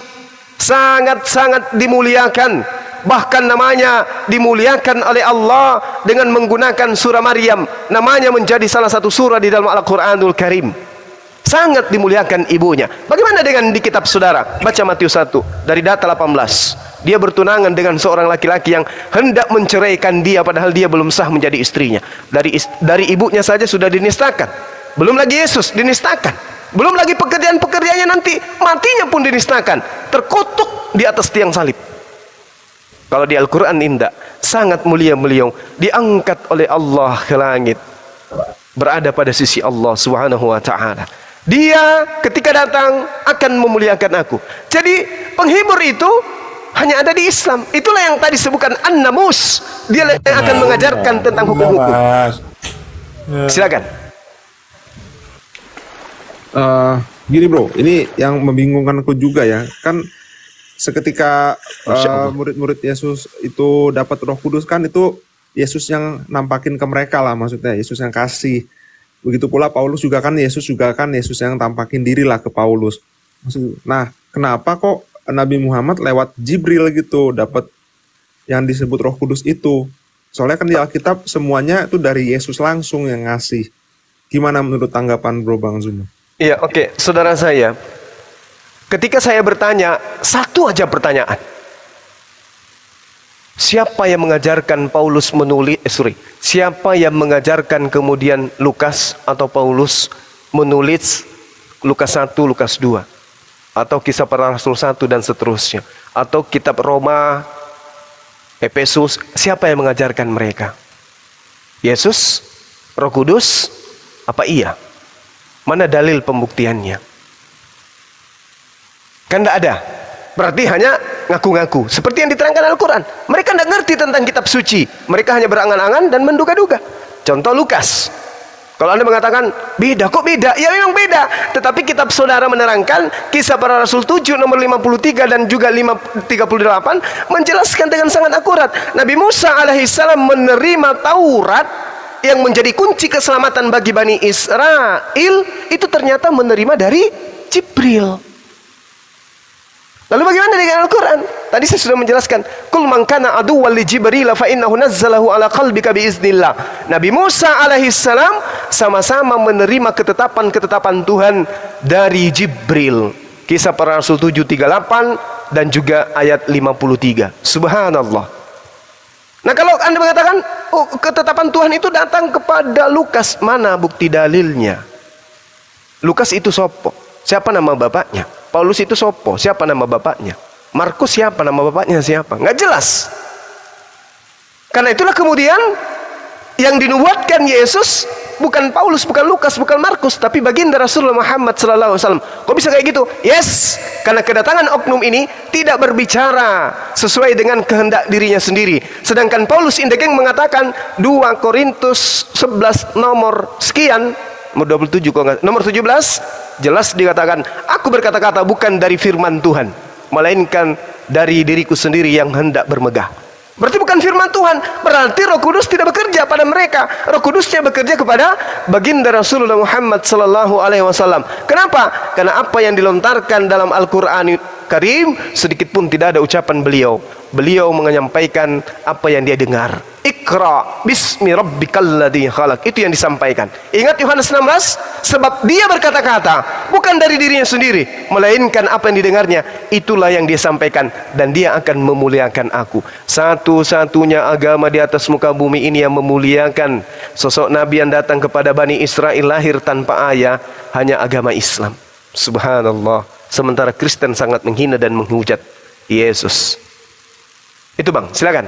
sangat-sangat dimuliakan. Bahkan namanya dimuliakan oleh Allah dengan menggunakan surah Maryam. Namanya menjadi salah satu surah di dalam Al-Quranul Karim. Sangat dimuliakan ibunya. Bagaimana dengan di kitab saudara? Baca Matius 1 dari data 18. Dia bertunangan dengan seorang laki-laki yang hendak menceraikan dia padahal dia belum sah menjadi istrinya. Dari ibunya saja sudah dinistakan. Belum lagi Yesus dinistakan. Belum lagi pekerjaan-pekerjaannya nanti matinya pun dinistakan. Terkutuk di atas tiang salib. Kalau di Al-Quran indah, sangat mulia beliau, diangkat oleh Allah ke langit, berada pada sisi Allah Subhanahu wa ta'ala. Dia ketika datang akan memuliakan aku. Jadi penghibur itu hanya ada di Islam. Itulah yang tadi disebutkan An-Namus. Dia yang akan mengajarkan tentang hukum-hukum. Silakan. Gini bro, ini yang membingungkan aku juga ya. Kan seketika murid-murid Yesus itu dapat Roh Kudus, kan itu Yesus yang nampakin ke mereka lah, maksudnya Yesus yang kasih. Begitu pula Paulus juga kan Yesus yang tampakin diri lah ke Paulus. Nah, kenapa kok Nabi Muhammad lewat Jibril gitu dapat yang disebut Roh Kudus itu? Soalnya kan di Alkitab semuanya itu dari Yesus langsung yang ngasih. Gimana menurut tanggapan Bro Bang Zuma? Iya, oke. Saudara saya, ketika saya bertanya, satu aja pertanyaan. Siapa yang mengajarkan Paulus menulis, siapa yang mengajarkan kemudian Lukas atau Paulus menulis Lukas 1, Lukas 2, atau Kisah Para Rasul 1 dan seterusnya, atau kitab Roma, Efesus, siapa yang mengajarkan mereka? Yesus? Roh Kudus? Apa iya? Mana dalil pembuktiannya? Kan tidak ada. Berarti hanya ngaku-ngaku. Seperti yang diterangkan Al-Quran. Mereka tidak ngerti tentang kitab suci. Mereka hanya berangan-angan dan menduga-duga. Contoh Lukas. Kalau Anda mengatakan, beda, kok beda? Ya memang beda. Tetapi kitab saudara menerangkan, Kisah Para Rasul 7 nomor 53 dan juga 38 menjelaskan dengan sangat akurat. Nabi Musa alaihissalam menerima Taurat yang menjadi kunci keselamatan bagi Bani Israel, itu ternyata menerima dari Jibril. Lalu bagaimana dengan Al-Quran? Tadi saya sudah menjelaskan, kul man kana aduwwan li Jibril fa innahu nazzalahu ala qalbika biiznillah. Nabi Musa alaihissalam sama-sama menerima ketetapan-ketetapan Tuhan dari Jibril. Kisah Para Rasul 7:38 dan juga ayat 53. Subhanallah. Nah, kalau Anda mengatakan, oh, ketetapan Tuhan itu datang kepada Lukas, mana bukti dalilnya? Lukas itu sopo? Siapa nama bapaknya? Paulus itu sopo? Siapa nama bapaknya? Markus siapa nama bapaknya? Siapa? Nggak jelas. Karena itulah kemudian yang dinubuatkan Yesus bukan Paulus, bukan Lukas, bukan Markus, tapi baginda Rasulullah Muhammad SAW. Kok bisa kayak gitu? Yes, karena kedatangan oknum ini tidak berbicara sesuai dengan kehendak dirinya sendiri. Sedangkan Paulus indekeng mengatakan 2 Korintus 11 nomor sekian, nomor 27 nomor 17, jelas dikatakan, aku berkata-kata bukan dari firman Tuhan, melainkan dari diriku sendiri yang hendak bermegah. Berarti bukan firman Tuhan. Berarti Roh Kudus tidak bekerja pada mereka. Roh Kudusnya bekerja kepada baginda Rasulullah Muhammad sallallahu alaihi wasallam. Kenapa? Karena apa yang dilontarkan dalam Al-Qur'an Karim sedikit pun tidak ada ucapan beliau. Beliau menyampaikan apa yang dia dengar. Iqra bismi rabbikal ladzi khalaq. Itu yang disampaikan. Ingat Yohanes 16, sebab dia berkata-kata bukan dari dirinya sendiri, melainkan apa yang didengarnya, itulah yang dia sampaikan, dan dia akan memuliakan aku. Satu-satunya agama di atas muka bumi ini yang memuliakan sosok nabi yang datang kepada Bani Israel lahir tanpa ayah, hanya agama Islam. Subhanallah. Sementara Kristen sangat menghina dan menghujat Yesus. Itu Bang, silakan.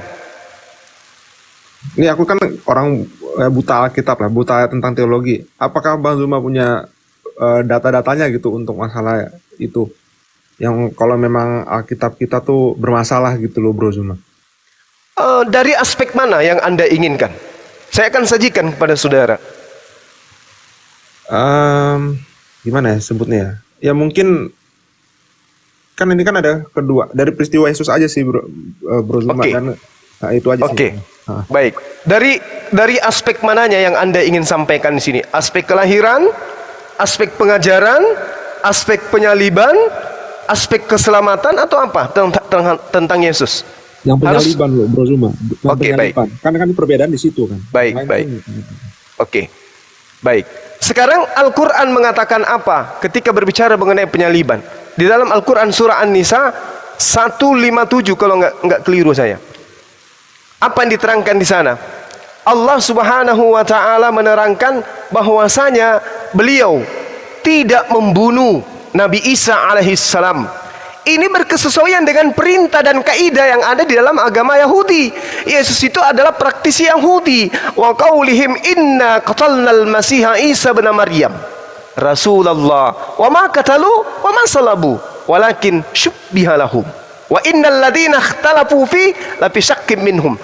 Ini aku kan orang buta Alkitab lah, buta tentang teologi. Apakah Bang Zuma punya data-datanya gitu untuk masalah itu? Yang kalau memang Alkitab kita tuh bermasalah gitu loh Bro Zuma. Dari aspek mana yang Anda inginkan? Saya akan sajikan kepada saudara. Gimana ya sebutnya ya? Ya mungkin kan ini kan ada kedua dari peristiwa Yesus aja sih Bro Zuma Oke. kan. Nah, itu aja Oke. sih. Nah. Baik. Dari aspek mananya yang Anda ingin sampaikan di sini? Aspek kelahiran, aspek pengajaran, aspek penyaliban, aspek keselamatan atau apa tentang Yesus? Yang penyaliban loh Bro Zuma. Oke, baik. Kan perbedaan di situ kan. Baik, baik. Oke. Baik. Sekarang Al-Qur'an mengatakan apa ketika berbicara mengenai penyaliban? Di dalam Al-Qur'an surah An-Nisa 157 kalau nggak keliru saya. Apa yang diterangkan di sana? Allah Subhanahu wa taala menerangkan bahwasanya beliau tidak membunuh Nabi Isa alaihissalam. Ini berkesesuaian dengan perintah dan kaidah yang ada di dalam agama Yahudi. Yesus itu adalah praktisi Yahudi. Wa qaulihim inna qatalnal Masiha Isa bin Maryam Rasulullah wa ma qatalu wa ma salabu walakin syubbiha lahum. Wa innal ladzina ikhtalafu fi la fi syakkim minhu.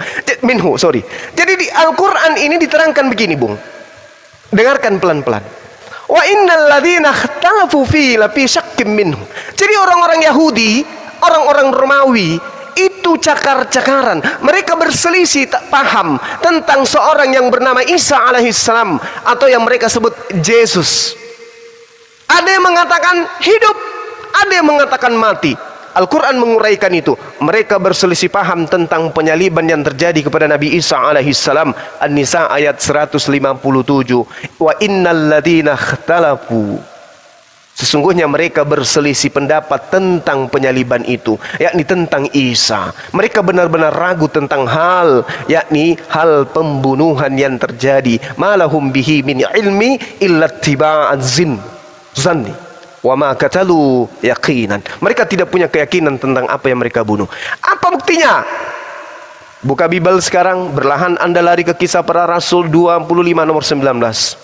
Jadi di Al-Qur'an ini diterangkan begini, Bung. Dengarkan pelan-pelan. Wa innal ladzina ikhtalafu fi la fi syakkim minhu. Jadi orang-orang Yahudi, orang-orang Romawi itu cakar-cakaran. Mereka berselisih tak paham tentang seorang yang bernama Isa alaihissalam atau yang mereka sebut Yesus. Ada yang mengatakan hidup, ada yang mengatakan mati. Al-Quran menguraikan itu. Mereka berselisih paham tentang penyaliban yang terjadi kepada Nabi Isa alaihissalam. An-Nisa ayat 157. Wa innal ladina ikhtalafu. Sesungguhnya mereka berselisih pendapat tentang penyaliban itu, yakni tentang Isa. Mereka benar-benar ragu tentang hal, yakni hal pembunuhan yang terjadi. Malahum bihi min ilmi illa tiba'an zanni. Wa ma qatalu yaqinan. Mereka tidak punya keyakinan tentang apa yang mereka bunuh. Apa buktinya? Buka Bible sekarang, berlahan Anda lari ke Kisah Para Rasul 25 nomor 19.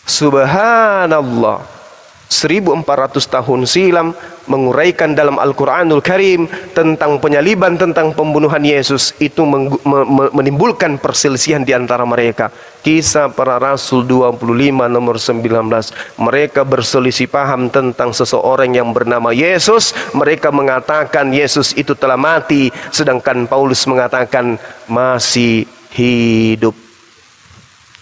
Subhanallah. 1400 tahun silam menguraikan dalam Al-Quranul Karim tentang penyaliban, tentang pembunuhan Yesus, itu menimbulkan perselisihan di antara mereka. Kisah Para Rasul 25 nomor 19. Mereka berselisih paham tentang seseorang yang bernama Yesus. Mereka mengatakan Yesus itu telah mati, sedangkan Paulus mengatakan masih hidup.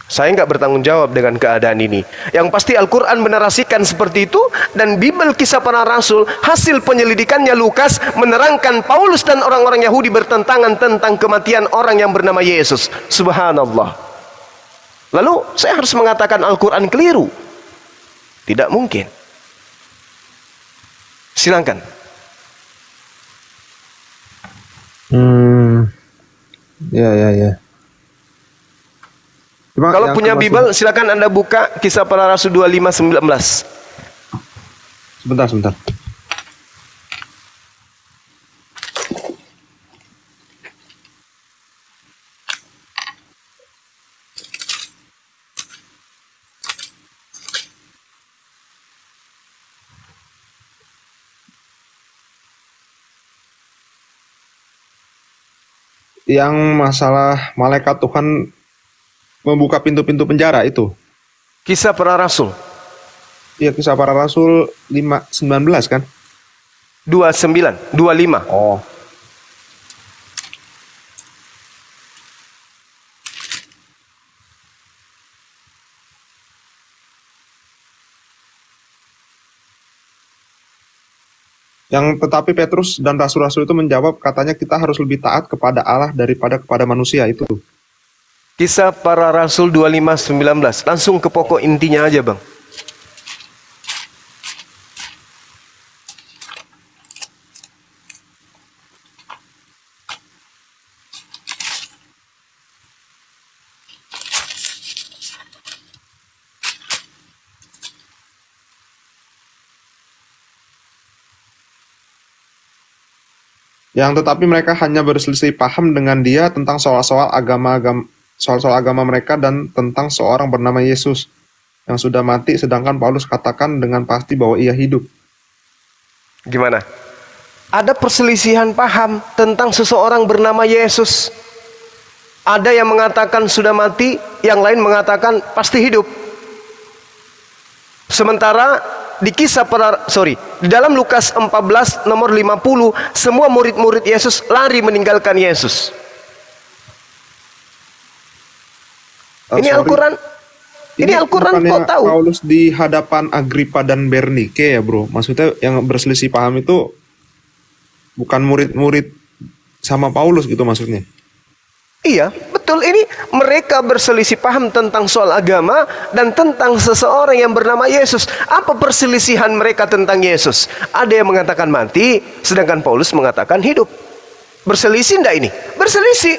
Saya nggak bertanggung jawab dengan keadaan ini. Yang pasti Al-Quran menarasikan seperti itu. Dan Bible Kisah Para Rasul, hasil penyelidikannya Lukas, menerangkan Paulus dan orang-orang Yahudi bertentangan tentang kematian orang yang bernama Yesus. Subhanallah. Lalu saya harus mengatakan Al-Quran keliru? Tidak mungkin. Silakan. Ya. Cuma Kalau punya Bible, silakan Anda buka Kisah Para Rasul 25:19. Sebentar. Yang masalah malaikat Tuhan membuka pintu-pintu penjara itu. Kisah Para Rasul. Iya, Kisah Para Rasul 5:19 kan? 25. Oh. Yang tetapi Petrus dan rasul-rasul itu menjawab, katanya kita harus lebih taat kepada Allah daripada kepada manusia itu. Kisah Para Rasul 25:19. Langsung ke pokok intinya aja, Bang. Yang tetapi mereka hanya berselisih paham dengan dia tentang soal-soal agama mereka dan tentang seorang bernama Yesus yang sudah mati, sedangkan Paulus katakan dengan pasti bahwa ia hidup. Gimana? Ada perselisihan paham tentang seseorang bernama Yesus. Ada yang mengatakan sudah mati, yang lain mengatakan pasti hidup. Sementara di di dalam Lukas 14 nomor 50, semua murid-murid Yesus lari meninggalkan Yesus. Ini Al-Quran. Ini Al-Quran kok tahu. Paulus di hadapan Agripa dan Bernike ya bro. Maksudnya yang berselisih paham itu bukan murid-murid sama Paulus gitu maksudnya. Iya, betul. Ini mereka berselisih paham tentang soal agama dan tentang seseorang yang bernama Yesus. Apa perselisihan mereka tentang Yesus? Ada yang mengatakan mati, sedangkan Paulus mengatakan hidup. Berselisih enggak ini? Berselisih.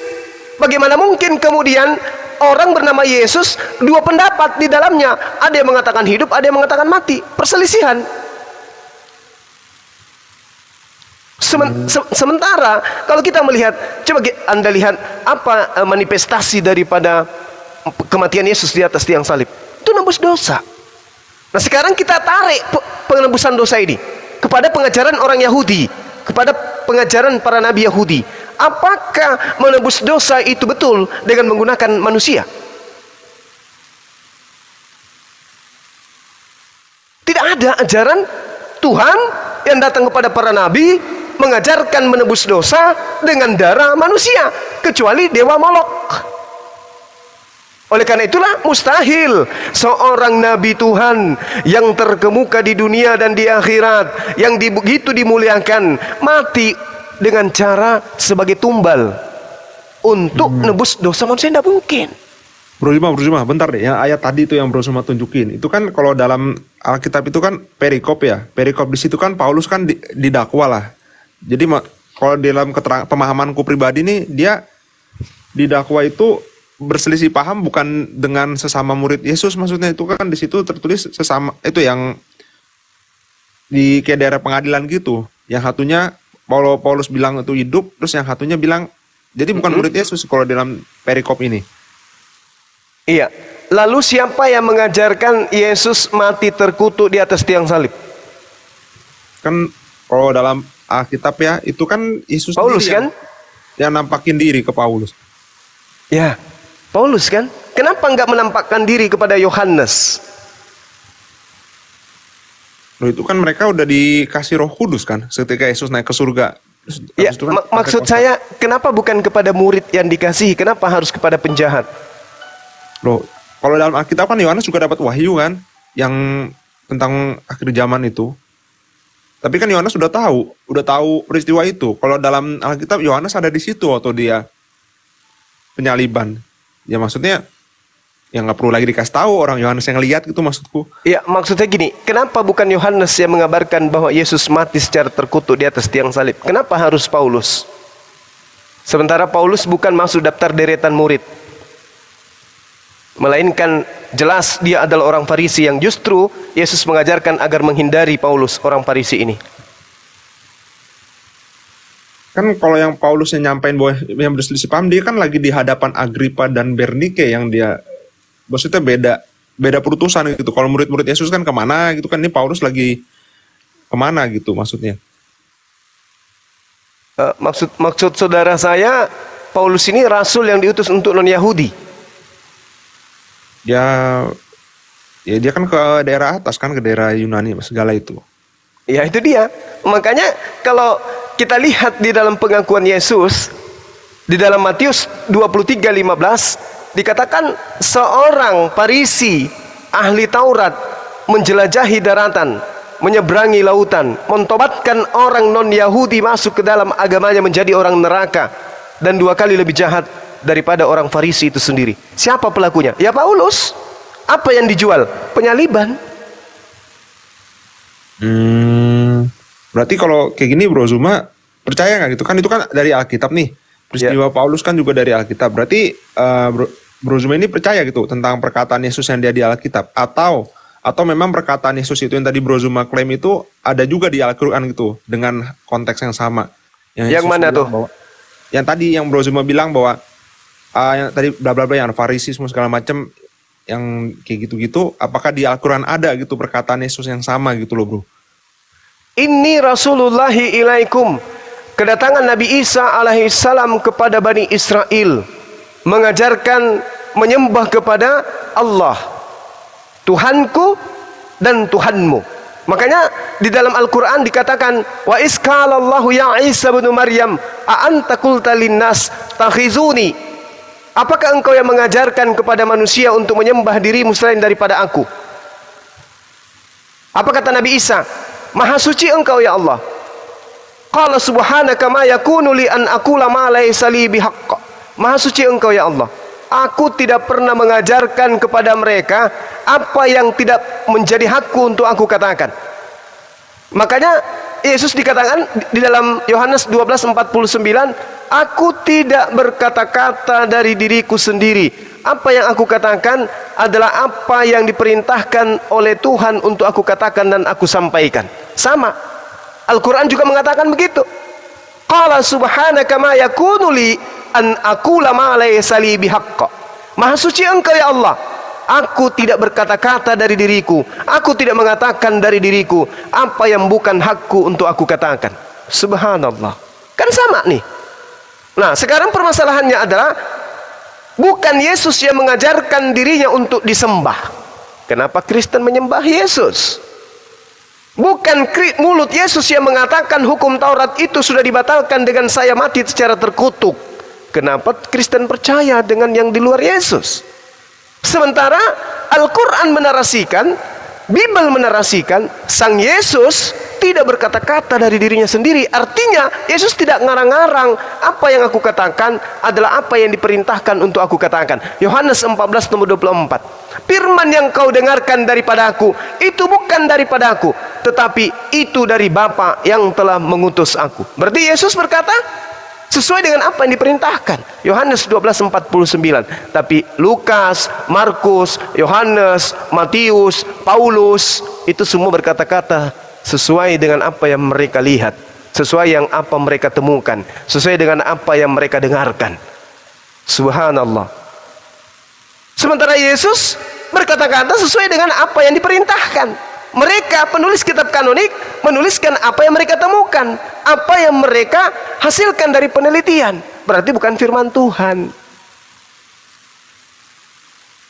Bagaimana mungkin kemudian orang bernama Yesus, dua pendapat di dalamnya. Ada yang mengatakan hidup, ada yang mengatakan mati. Perselisihan. Sementara kalau kita melihat, coba Anda lihat apa manifestasi daripada kematian Yesus di atas tiang salib. Itu nebus dosa. Nah sekarang kita tarik penebusan dosa ini kepada pengajaran orang Yahudi, kepada pengajaran para nabi Yahudi. Apakah menebus dosa itu betul dengan menggunakan manusia? Tidak ada ajaran Tuhan yang datang kepada para nabi mengajarkan menebus dosa dengan darah manusia, kecuali dewa Molok. Oleh karena itulah mustahil seorang nabi Tuhan yang terkemuka di dunia dan di akhirat, yang begitu dimuliakan, mati dengan cara sebagai tumbal untuk nebus dosa manusia. Tidak mungkin. Bro Zuma, bentar deh. Yang ayat tadi itu yang Bro Zuma tunjukin, itu kan kalau dalam Alkitab itu kan perikop ya. Perikop di situ kan Paulus kan didakwa lah. Jadi kalau dalam pemahamanku pribadi nih, dia didakwa itu berselisih paham bukan dengan sesama murid Yesus, maksudnya itu kan di situ tertulis sesama itu yang di kayak daerah pengadilan gitu. Yang satunya Paulus bilang itu hidup, terus yang satunya bilang jadi bukan murid Yesus kalau dalam perikop ini. Iya. Lalu siapa yang mengajarkan Yesus mati terkutuk di atas tiang salib? Kan kalau dalam Alkitab ya, itu kan Yesus Paulus kan? Yang nampakin diri ke Paulus. Ya, Paulus kan? Kenapa enggak menampakkan diri kepada Yohanes? Loh, itu kan mereka udah dikasih Roh Kudus kan ketika Yesus naik ke surga. Ya, maksud saya kenapa bukan kepada murid yang dikasihi? Kenapa harus kepada penjahat? Loh, kalau dalam Alkitab kan Yohanes juga dapat wahyu kan yang tentang akhir zaman itu. Tapi kan Yohanes udah tahu peristiwa itu. Kalau dalam Alkitab Yohanes ada di situ atau dia penyaliban. Ya maksudnya ya nggak perlu lagi dikasih tahu orang Yohanes yang lihat gitu maksudku. Ya maksudnya gini, kenapa bukan Yohanes yang mengabarkan bahwa Yesus mati secara terkutuk di atas tiang salib? Kenapa harus Paulus? Sementara Paulus bukan masuk daftar deretan murid, melainkan jelas dia adalah orang Farisi yang justru Yesus mengajarkan agar menghindari Paulus, orang Farisi ini. Kan kalau yang Paulus yang nyampein bahwa yang berselisih paham, dia kan lagi di hadapan Agripa dan Bernike yang dia maksudnya beda perutusan gitu. Kalau murid-murid Yesus kan kemana gitu kan, ini Paulus lagi kemana gitu maksudnya. Maksud saudara saya, Paulus ini rasul yang diutus untuk non-Yahudi. Ya dia kan ke daerah atas kan, ke daerah Yunani segala itu. Ya itu dia. Makanya kalau kita lihat di dalam pengakuan Yesus di dalam Matius 23:15 dikatakan seorang Farisi ahli Taurat menjelajahi daratan, menyeberangi lautan, mentobatkan orang non-Yahudi masuk ke dalam agamanya menjadi orang neraka, dan 2 kali lebih jahat daripada orang Farisi itu sendiri. Siapa pelakunya? Ya Paulus. Apa yang dijual? Penyaliban. Berarti kalau kayak gini Bro Zuma percaya nggak gitu kan? Itu kan dari Alkitab nih. Peristiwa Paulus kan juga dari Alkitab. Berarti Bro Zuma ini percaya gitu tentang perkataan Yesus yang dia di Alkitab, atau memang perkataan Yesus itu yang tadi Bro Zuma klaim itu ada juga di Al-Qur'an gitu dengan konteks yang sama. Yang mana tuh? Yang tadi yang Bro Zuma bilang bahwa yang tadi bla bla bla yang Farisi semua segala macam yang kayak gitu-gitu, apakah di Al-Qur'an ada gitu perkataan Yesus yang sama gitu loh Bro? Inni rasulullahi ilaikum. Kedatangan Nabi Isa alaihissalam kepada Bani Israel, mengajarkan menyembah kepada Allah, Tuhanku dan Tuhanmu. Makanya di dalam Al-Quran dikatakan, wa iskalallahu ya Isa bin Maryam a anta qulta linnas takhizuni. Apakah engkau yang mengajarkan kepada manusia untuk menyembah dirimu selain daripada aku? Apa kata Nabi Isa? Maha suci engkau ya Allah. Qala subhanaka ma yakunu li an aqula ma laysa li bihaqq. Maha suci engkau ya Allah. Aku tidak pernah mengajarkan kepada mereka apa yang tidak menjadi hakku untuk aku katakan. Makanya Yesus dikatakan di dalam Yohanes 12:49, aku tidak berkata-kata dari diriku sendiri. Apa yang aku katakan adalah apa yang diperintahkan oleh Tuhan untuk aku katakan dan aku sampaikan. Sama. Al-Quran juga mengatakan begitu. Qala subhanaka ma yakunu li an aqula ma laysa li bihaqq. Maha suci engkau ya Allah. Aku tidak berkata-kata dari diriku. Aku tidak mengatakan dari diriku apa yang bukan hakku untuk aku katakan. Subhanallah. Kan sama nih. Nah, sekarang permasalahannya adalah bukan Yesus yang mengajarkan dirinya untuk disembah. Kenapa Kristen menyembah Yesus? Bukan mulut Yesus yang mengatakan hukum Taurat itu sudah dibatalkan dengan saya mati secara terkutuk. Kenapa Kristen percaya dengan yang di luar Yesus? Sementara Al-Quran menarasikan, Bible menarasikan, Sang Yesus tidak berkata-kata dari dirinya sendiri. Artinya Yesus tidak ngarang-ngarang. Apa yang aku katakan adalah apa yang diperintahkan untuk aku katakan. Yohanes 14:24. Firman yang kau dengarkan daripada aku, itu bukan daripada aku, tetapi itu dari Bapa yang telah mengutus aku. Berarti Yesus berkata sesuai dengan apa yang diperintahkan. Yohanes 12:49. Tapi Lukas, Markus, Yohanes, Matius, Paulus, itu semua berkata-kata sesuai dengan apa yang mereka lihat, sesuai yang apa mereka temukan, sesuai dengan apa yang mereka dengarkan. Subhanallah. Sementara Yesus berkata-kata sesuai dengan apa yang diperintahkan. Mereka penulis kitab kanonik menuliskan apa yang mereka temukan, apa yang mereka hasilkan dari penelitian. Berarti bukan firman Tuhan.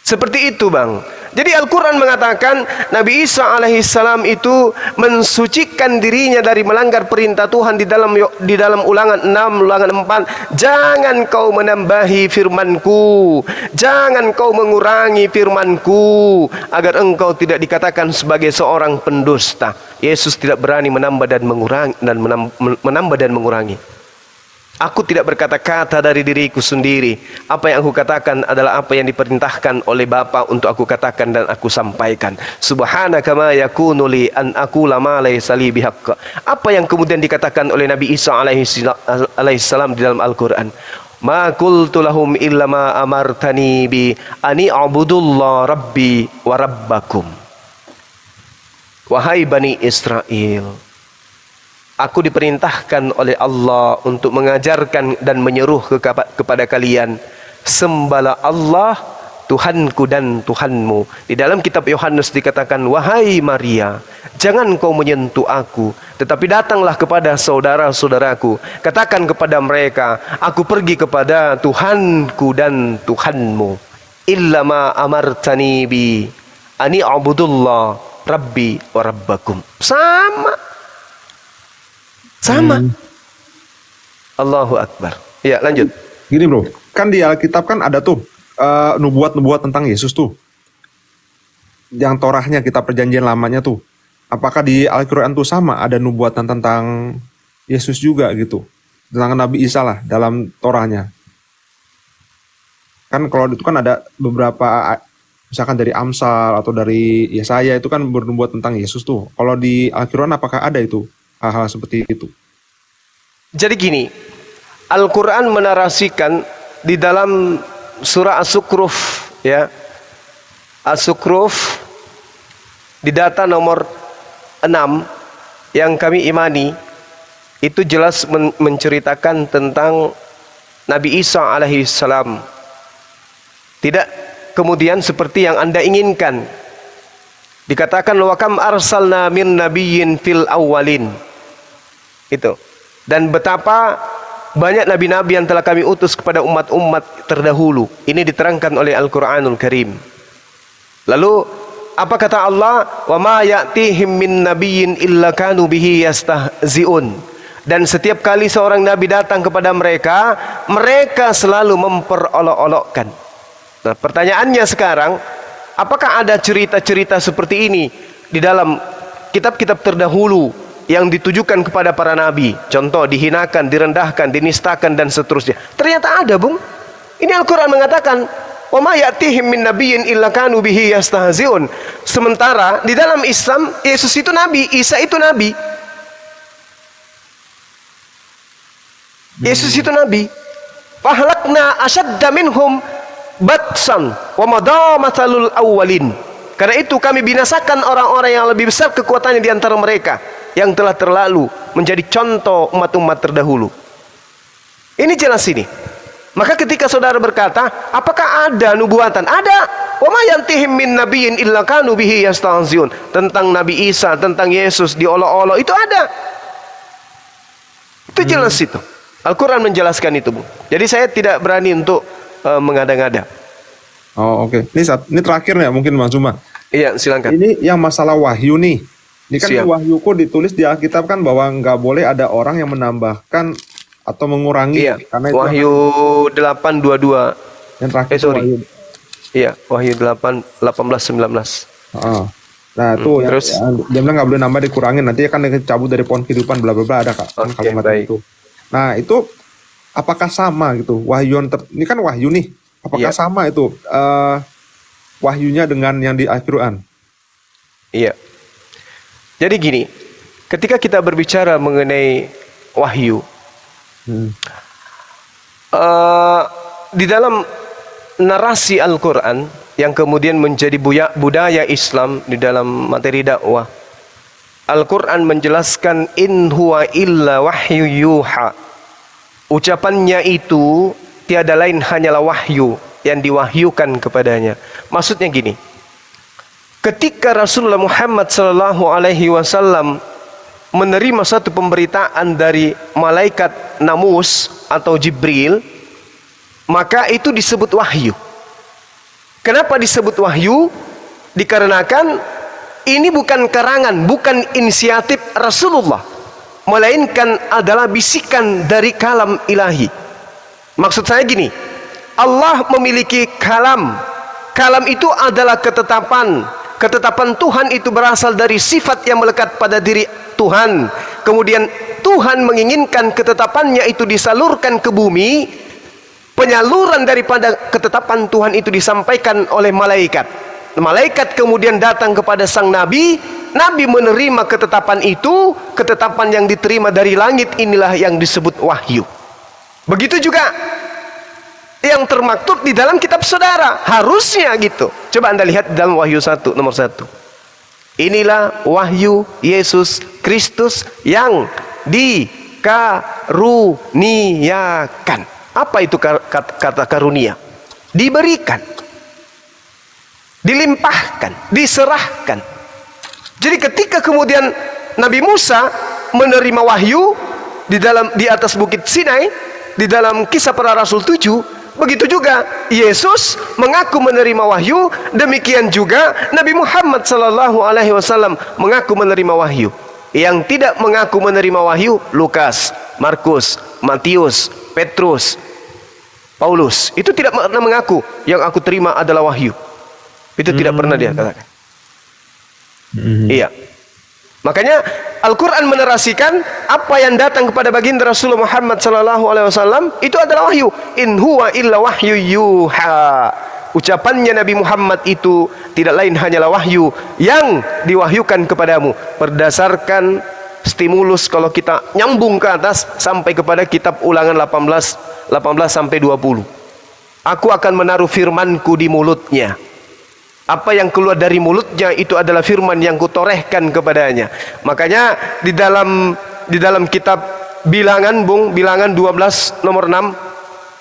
Seperti itu, Bang. Jadi Al-Quran mengatakan Nabi Isa alaihissalam itu mensucikan dirinya dari melanggar perintah Tuhan di dalam Ulangan 6, Ulangan 4. Jangan kau menambahi firmanku, jangan kau mengurangi firmanku, agar engkau tidak dikatakan sebagai seorang pendusta. Yesus tidak berani menambah dan mengurangi. Aku tidak berkata-kata dari diriku sendiri. Apa yang aku katakan adalah apa yang diperintahkan oleh Bapa untuk aku katakan dan aku sampaikan. Subhanaka ma yakunu li an aqula ma laysa li bihaqq. Apa yang kemudian dikatakan oleh Nabi Isa alaihissalam di dalam Al-Quran. Ma qultu lahum illa ma amartani bi ani a'budullah rabbi wa rabbakum. Wahai Bani Israel, aku diperintahkan oleh Allah untuk mengajarkan dan menyeru kepada kalian, sembahlah Allah, Tuhanku dan Tuhanmu. Di dalam kitab Yohanes dikatakan, wahai Maria, jangan kau menyentuh aku, tetapi datanglah kepada saudara-saudaraku. Katakan kepada mereka, aku pergi kepada Tuhanku dan Tuhanmu. Illa ma amartani bi ani a'budullah rabbi wa rabbakum. Sama. Allahu Akbar. Ya, lanjut. Gini bro, kan di Alkitab kan ada tuh nubuat-nubuat tentang Yesus tuh. Yang Torahnya, kitab perjanjian lamanya tuh. Apakah di Al-Quran tuh sama ada nubuatan tentang Yesus juga gitu? Tentang Nabi Isa lah dalam Torahnya. Kan kalau itu kan ada beberapa, misalkan dari Amsal atau dari Yesaya itu kan bernubuat tentang Yesus tuh. Kalau di Al-Quran apakah ada itu? Hal-hal seperti itu. Jadi gini, Al-Quran menarasikan di dalam surah As-Sukruf, ya, As-Sukruf di data nomor 6 yang kami imani, itu jelas menceritakan tentang Nabi Isa alaihissalam. Tidak kemudian seperti yang Anda inginkan, Dikatakan wa kam arsalna min nabiyyin fil awwalin. Itu. Dan betapa banyak nabi-nabi yang telah kami utus kepada umat-umat terdahulu. Ini diterangkan oleh Al-Qur'anul Karim. Lalu apa kata Allah? Wa ma ya'tihim min nabiyyin illa kanu bihi yastahzi'un. Dan setiap kali seorang nabi datang kepada mereka, mereka selalu memperolok-olokkan. Nah, pertanyaannya sekarang, apakah ada cerita-cerita seperti ini di dalam kitab-kitab terdahulu yang ditujukan kepada para nabi? Contoh, dihinakan, direndahkan, dinistakan, dan seterusnya. Ternyata ada, Bung. Ini Al-Quran mengatakan, wa ma ya'tihim min nabiyyin illa kanu bihi yastahzi'un. Sementara di dalam Islam, Yesus itu nabi, Isa itu nabi. Yesus itu nabi. Fahlakna asyadda minhum batsan wa madha mathalul awwalin. Karena itu kami binasakan orang-orang yang lebih besar kekuatannya di antara mereka yang telah terlalu menjadi contoh umat-umat terdahulu. Ini jelas ini. Maka ketika saudara berkata, apakah ada nubuatan? Ada. Wa ma yantihim min nabiyyin illa kanu bihi yastahzi'un. Tentang Nabi Isa, tentang Yesus diolok-olok, itu ada. Itu jelas itu. Al-Quran menjelaskan itu, Bu. Jadi saya tidak berani untuk mengada-ngada. Oh, oke. Ini terakhir ya mungkin Mas Zuma. Iya, silakan. Ini yang masalah wahyu nih. Ini kan Siap. wahyu kok ditulis di Alkitab kan bahwa nggak boleh ada orang yang menambahkan atau mengurangi. Iya. Karena itu Wahyu 8:22. yang terakhir sorry. Wahyu. Iya, Wahyu 18:19. Heeh. Nah itu terus? dia bilang nggak boleh nambah dikurangin, nanti akan dicabut dari pohon kehidupan bla bla bla, ada kan Oke, kalimat baik. itu. Nah itu apakah sama gitu wahyu ini kan wahyu nih, apakah Iya. sama itu wahyunya dengan yang di Al-Quran? Iya. Jadi gini, ketika kita berbicara mengenai wahyu, di dalam narasi Al-Quran yang kemudian menjadi budaya Islam di dalam materi dakwah, Al-Quran menjelaskan in huwa illa wahyu yuha. Ucapannya itu tiada lain hanyalah wahyu yang diwahyukan kepadanya. Maksudnya gini, ketika Rasulullah Muhammad SAW menerima satu pemberitaan dari malaikat Namus atau Jibril, maka itu disebut wahyu. Kenapa disebut wahyu? Dikarenakan ini bukan karangan, bukan inisiatif Rasulullah, melainkan adalah bisikan dari kalam ilahi. Maksud saya gini, Allah memiliki kalam. Kalam itu adalah ketetapan. Ketetapan Tuhan itu berasal dari sifat yang melekat pada diri Tuhan. Kemudian Tuhan menginginkan ketetapannya itu disalurkan ke bumi. Penyaluran daripada ketetapan Tuhan itu disampaikan oleh malaikat. Malaikat kemudian datang kepada sang nabi. Nabi menerima ketetapan itu. Ketetapan yang diterima dari langit inilah yang disebut wahyu. Begitu juga yang termaktub di dalam kitab saudara. Harusnya gitu. Coba Anda lihat di dalam Wahyu 1 nomor 1. Inilah wahyu Yesus Kristus yang dikaruniakan. Apa itu kata karunia? Diberikan, dilimpahkan, diserahkan. Jadi ketika kemudian Nabi Musa menerima wahyu di atas bukit Sinai, di dalam Kisah Para Rasul 7, begitu juga Yesus mengaku menerima wahyu. Demikian juga Nabi Muhammad SAW mengaku menerima wahyu. Yang tidak mengaku menerima wahyu, Lukas, Markus, Matius, Petrus, Paulus. Itu tidak pernah mengaku yang aku terima adalah wahyu. Itu tidak pernah dia katakan. Iya. Makanya Al-Quran menarasikan apa yang datang kepada baginda Rasulullah Muhammad SAW itu adalah wahyu. In huwa illa wahyu yuha. Ucapannya Nabi Muhammad itu tidak lain hanyalah wahyu yang diwahyukan kepadamu. Berdasarkan stimulus, kalau kita nyambung ke atas sampai kepada kitab Ulangan 18 sampai 20. Aku akan menaruh firmanku di mulutnya. Apa yang keluar dari mulutnya itu adalah firman yang kutorehkan kepadanya. Makanya di dalam kitab Bilangan, Bung, Bilangan 12 nomor 6,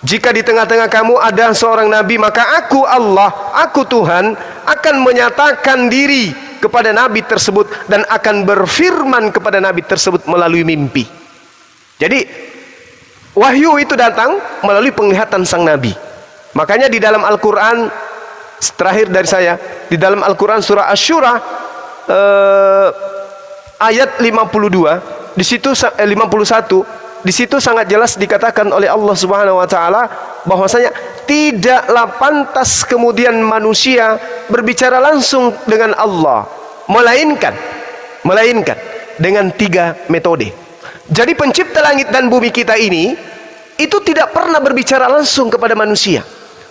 jika di tengah-tengah kamu ada seorang nabi, maka aku Allah, aku Tuhan akan menyatakan diri kepada nabi tersebut dan akan berfirman kepada nabi tersebut melalui mimpi. Jadi wahyu itu datang melalui penglihatan sang nabi. Makanya di dalam Al-Quran, terakhir dari saya, di dalam Al-Quran surah Asy-Syura ayat 52, di situ 51, di situ sangat jelas dikatakan oleh Allah Subhanahu wa taala bahwasanya tidaklah pantas kemudian manusia berbicara langsung dengan Allah, melainkan dengan 3 metode. Jadi pencipta langit dan bumi kita ini itu tidak pernah berbicara langsung kepada manusia.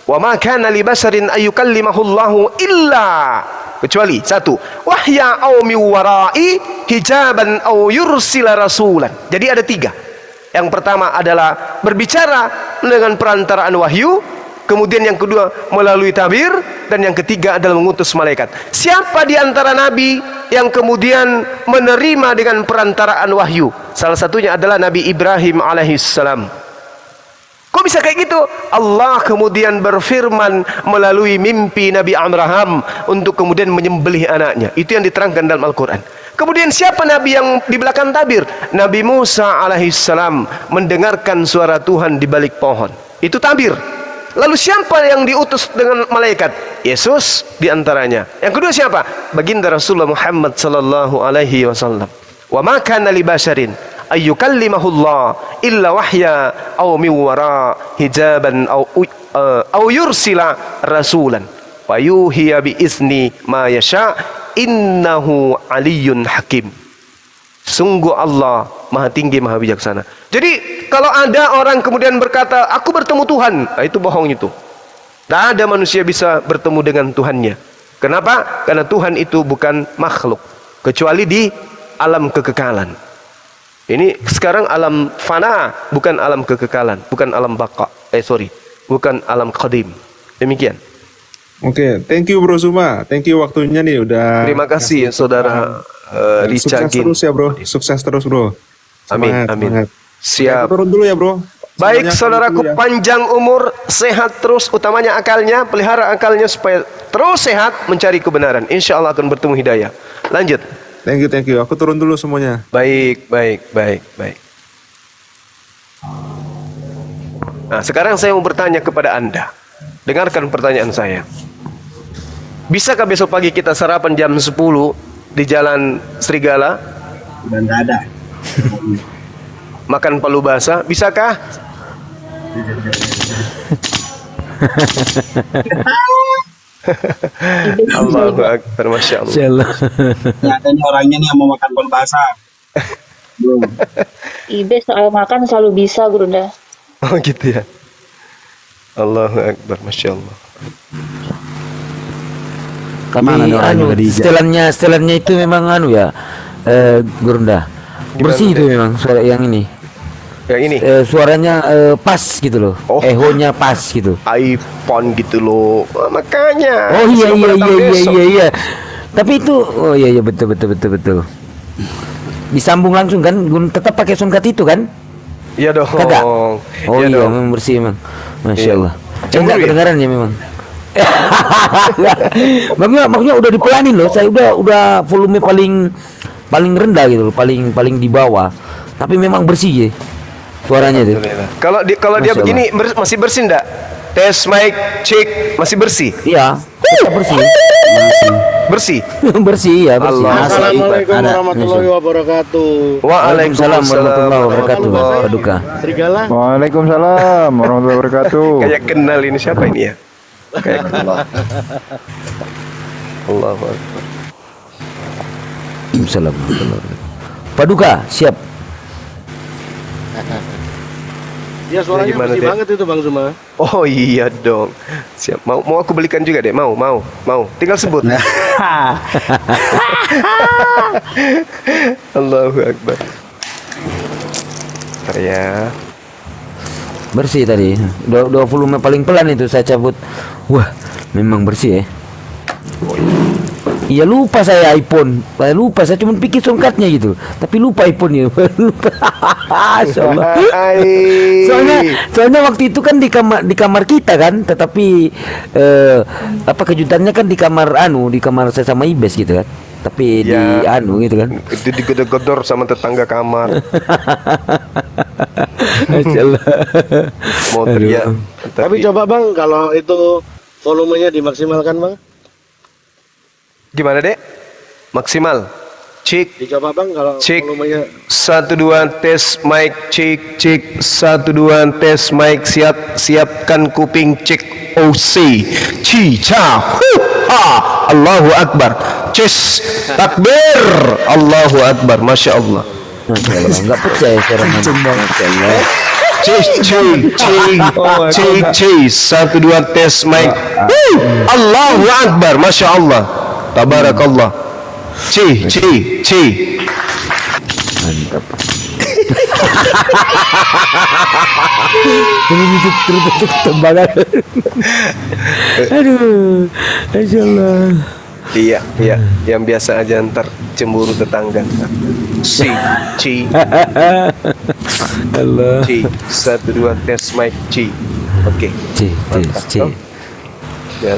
Wa ma kana li basarin ayyukallimahullahu illa, kecuali 1, wahya au mi warai hijaban au yursila rasulan. Jadi ada 3. Yang pertama adalah berbicara dengan perantaraan wahyu, kemudian yang kedua melalui tabir, dan yang ketiga adalah mengutus malaikat. Siapa di antara nabi yang kemudian menerima dengan perantaraan wahyu? Salah satunya adalah Nabi Ibrahim alaihissalam. Kok bisa kayak gitu? Allah kemudian berfirman melalui mimpi Nabi Abraham untuk kemudian menyembelih anaknya. Itu yang diterangkan dalam Al-Quran. Kemudian siapa nabi yang di belakang tabir? Nabi Musa alaihissalam mendengarkan suara Tuhan di balik pohon. Itu tabir. Lalu siapa yang diutus dengan malaikat? Yesus diantaranya. Yang kedua siapa? Baginda Rasulullah Muhammad sallallahu alaihi wasallam. Wa ma kana li basharin ayyukallimahullah illa wahya aw min wara hijaban aw yursila rasulan wa yuhiya bi izni ma yasha innahu aliyyun hakim. Sungguh Allah maha tinggi, maha bijaksana. Jadi kalau ada orang kemudian berkata aku bertemu Tuhan, nah itu bohong itu. Tidak ada manusia bisa bertemu dengan Tuhannya. Kenapa? Karena Tuhan itu bukan makhluk, kecuali di alam kekekalan. Ini sekarang alam fana, bukan alam kekekalan, bukan alam baqa. Bukan alam qadim. Demikian. Oke, thank you Bro Zuma. Thank you waktunya nih udah. Terima kasih saudara Sukses Richagin. terus ya Bro. Sukses terus Bro. Amin, Semangat, amin. semangat. Siap. Kita turun dulu ya Bro. Baik Semuanya saudaraku, dulu ya. panjang umur, sehat terus, utamanya akalnya, pelihara akalnya supaya terus sehat mencari kebenaran. Insya Allah akan bertemu hidayah. Lanjut. Thank you. Aku turun dulu semuanya. Baik. Nah, sekarang saya mau bertanya kepada Anda. Dengarkan pertanyaan saya. Bisakah besok pagi kita sarapan jam 10 di Jalan Serigala? Udah nggak ada. Makan palu basah, bisakah? Allahu Akbar, Masya Allah. Insyaallah. Nyatanya orangnya nih yang mau makan palu basah. Belum. Ibe soal makan selalu bisa, Gurunda. Oh gitu ya. Allahu Akbar, Masya Allah. Kemana nih anu, setelannya itu memang anu ya, Gurunda. Bersih itu memang suara yang ini. Yang ini. Suaranya pas gitu loh. Oh. Ehonya pas gitu. iPhone gitu loh. Makanya. Oh iya sebelum datang besok. iya. Tapi itu iya betul. Disambung langsung kan, tetap pakai soundcard itu kan? Iya dong. Kagak? Oh iya, dong. memang bersih memang. Masya Iya. Allah. Cemburu Enggak ya? kedengaran ya memang. maksudnya udah dipelanin loh. Saya udah volume paling rendah gitu loh, paling di bawah. Tapi memang bersih ya suaranya tuh. Kalau dia Masya begini masih bersih enggak? Tes mic cek masih bersih. Iya, tetap bersih. Bersih. Bersih ya, bersih. Allah. Assalamualaikum Ada. warahmatullahi wabarakatuh. Waalaikumsalam warahmatullahi wabarakatuh. Paduka. Serigala. Waalaikumsalam warahmatullahi wabarakatuh. Kayak kenal ini siapa ini ya? Kayak kenal. Allahu Akbar. Waalaikumsalam warahmatullahi wabarakatuh. Paduka, siap. Ya suaranya Gimana, bersih Dek? banget itu Bang Zuma. Oh iya dong. Siap. Mau aku belikan juga deh. Mau. Tinggal sebut. Allahu Akbar. Bentar ya. Bersih tadi. Dua volume paling pelan itu saya cabut. Wah, memang bersih ya. Iya lupa saya iPhone. Lupa saya cuma pikir soundcardnya gitu. Tapi lupa iPhone-nya. Lupa. Soalnya waktu itu kan di kamar kita kan, tetapi kejutannya kan di kamar saya sama Ibes gitu kan. tapi Ya. di anu gitu kan. Itu digedor-gedor sama tetangga kamar. Masya Allah. Mau teriak. Tapi coba bang, kalau itu volumenya dimaksimalkan bang, Gimana dek? Maksimal. Cek. dicoba bang kalau Cek. volumenya. 1 2 tes mic cek 1 2 tes mic siapkan kuping cek OC cica ha Allahu Akbar cis takbir Allahu Akbar Masya Allah. Masya Allah. Nggak percaya seorang Masya Allah. Cik 1 2 tes mic Allahu Akbar Masya Allah Tabarakallah. Mantap. Ini tutup tembakan. Aduh, Masya Allah. Iya, yang biasa aja ntar cemburu tetangga. Ci Allah. 1 2 tes mic Ci. Oke. C. Ya.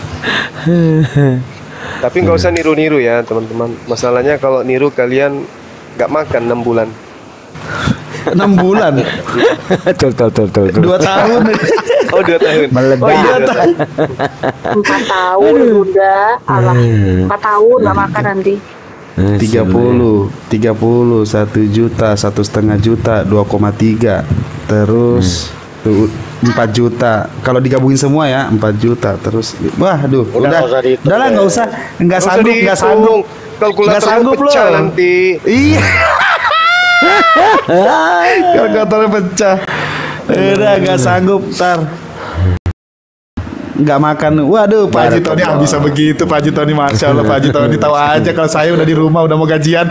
Tapi nggak usah niru-niru ya teman-teman. Masalahnya kalau niru kalian nggak makan 6 bulan. 6 bulan. Tuh. 2 tahun. Oh 2 tahun. Meledak. Oh iya 2 tahun. 4 tahun udah, alah 4 tahun nggak makan nanti. 30, 1 juta, 1,5 juta, 2,3, terus tuh 4 juta. Kalau digabungin semua ya 4 juta. Terus, wah, aduh, Udah, nggak usah dihitung, udahlah ya. nggak usah, nggak Nggak usah sanggup, nggak dihitung. sanggup, Kalkulator nggak sanggup pecah loh. nanti. Iya. Kalkulatornya pecah. Udah nggak sanggup, ntar nggak makan. Waduh, Pak Haji Tony bisa begitu, Pak Haji Tony, Masya Allah, Pak Haji Tony tahu aja kalau saya udah di rumah, udah mau gajian.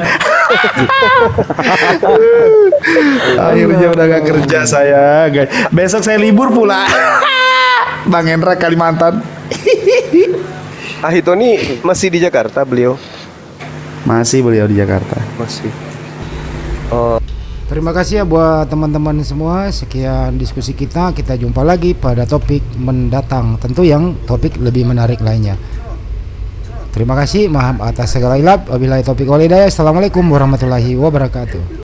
Akhirnya udah gak kerja saya, guys. Besok saya libur pula. Bang Hendra Kalimantan. Ahitoni masih di Jakarta beliau? Masih beliau di Jakarta. Masih. Terima kasih ya buat teman-teman semua. Sekian diskusi kita. Kita jumpa lagi pada topik mendatang. Tentu yang topik lebih menarik lainnya. Terima kasih. Maaf atas segala hilap. Wabillahi taufiq wal hidayah. Assalamualaikum warahmatullahi wabarakatuh.